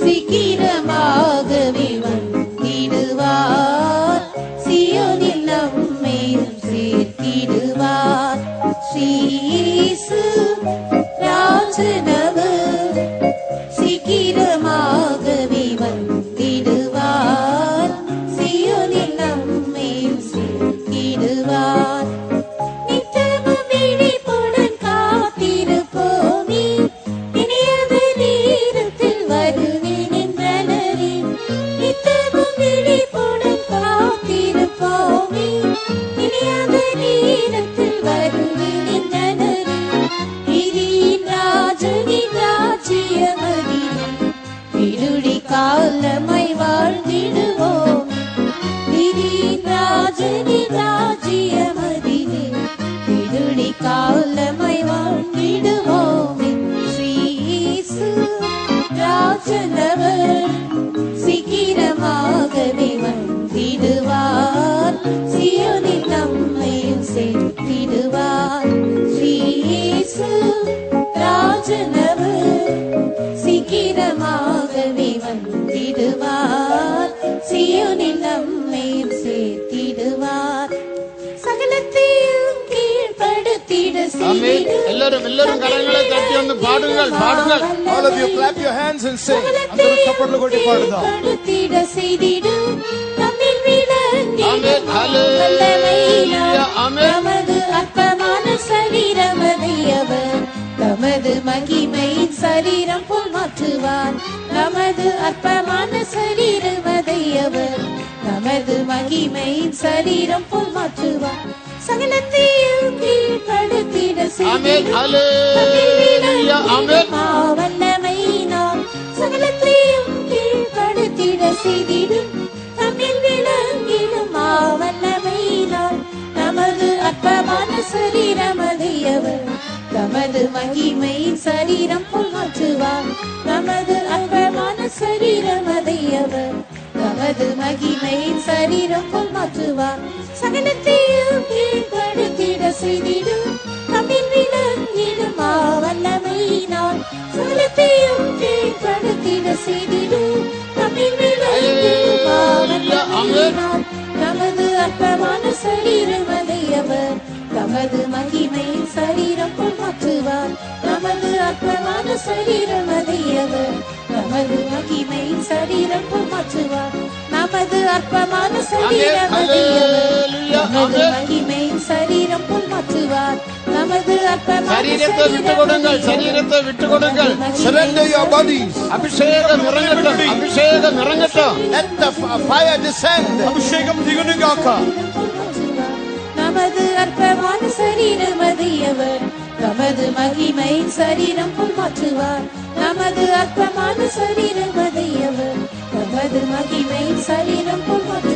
சீக்கிரமாகவே வந்திடுவார். சீயோனில் நம்மையும் சேர்த்திடுவார். ஸ்ரீ இயேசு ராஜனவர் சீக்கிரமாகவே வந்திடுவார். சீயோனில் நம்மையும் சேர்த்திடுவார். நித்தமும் விழிப்புடன் காத்திருப்போமே, இனியது நேரத்தில் வருவேன் என்றனரே. நித்தமும் விழிப்புடன் காத்திருப்போமே, இனியது நேரத்தில் வருவேன் என்றனரே. இதின் ராஜனின் ராஜ்யமதிலே விடுடி காலமாய் வாழ்ந்திடுவோம். இதின் ராஜனின் ராஜ்யமதிலே விடுடி காலமாய் வாழ்ந்திடுவோம். ஸ்ரீ இயேசு ராஜனவர் சீக்கிரமாகவே வந்திடுவார். சீயோனில் நம்மையும் சேர்த்திடுவார். ஸ்ரீ இயேசு ராஜனவர் சீக்கிரமாகவே வந்திடுவார். சீயோனில் நம்மையும் சேர்த்திடுவார். சகலத்தையும் கீழ்ப்படுத்திட ஆமென். எல்லாரும் கரங்களை தட்டி வந்து பாடுங்கள். All of you clap your hands and sing. అందరూ చప్పట్లు కొట్టి పాడుదాం. படுத்திட செய்திடும் நம்மில் விளங்கி ஆமென். ஹல்லேலூயா. ஆமென். நமது அற்பமான சரீரமதை அவர் தமது மகிமையின் சரீரம் போல் மாற்றுவார். நமது அற்பமான சரீரமதை அவர் நமது மகிமையின் சரீரம் போல் மாற்றுவார். சகலத்தையும் கீழ்ப்படுத்திட ஆமென். ஹல்லேலூயா. ஆமென். வல்லமையினால் சகலத்தையும் கீழ்ப்படுத்திட செய்திடும் தமிழ் விளங்கிடும் வல்லமையினால் நமது அற்பமான சரீரமதை அவர் தமது மகிமையின் சரீரம் போல் மாற்றுவார். நமது அற்பமான சரீரமதை அவர் தமது மகிமையின் சரீரம் போல் மாற்றுவார். சகலத்தையும் கீழ்ப்படுத்திட செய்திடும் தமிழ் விளங்கிடும் வல்லமையினால் சகலத்தையும் கீழ்ப்படுத்திட செய்திடும் தமிழ் விளங்கிடும் வல்லமையினால் நமது அற்பமான சரீரமதை அவர் தமது மகிமையின் சரீரம் போல் மாற்றுவார். நமது அற்பமான சரீரமதை அவர் நமது மகிமையின் சரீரம் போல் மாற்றுவார். நமது அற்பமான சரீரமதை அவர் நமது மகிமையின் சரீரம் போல் மாற்றுவார். நமது அற்பமான சரீரத்தை விட்டு கொடுங்கள். Surrender your bodies. அபிஷேகம் இறங்கட்டும். Let the fire descend. அபிஷேகம் దిగును గాక. நமது அற்பமான சரீரமதை அவர் நமது மகிமையின் சரீரம் போல் மாற்றுவார். நமது அற்பமான சரீரமதை அவர் நமது மகிமையின் சரீரம் போல் மாற்றுவார்.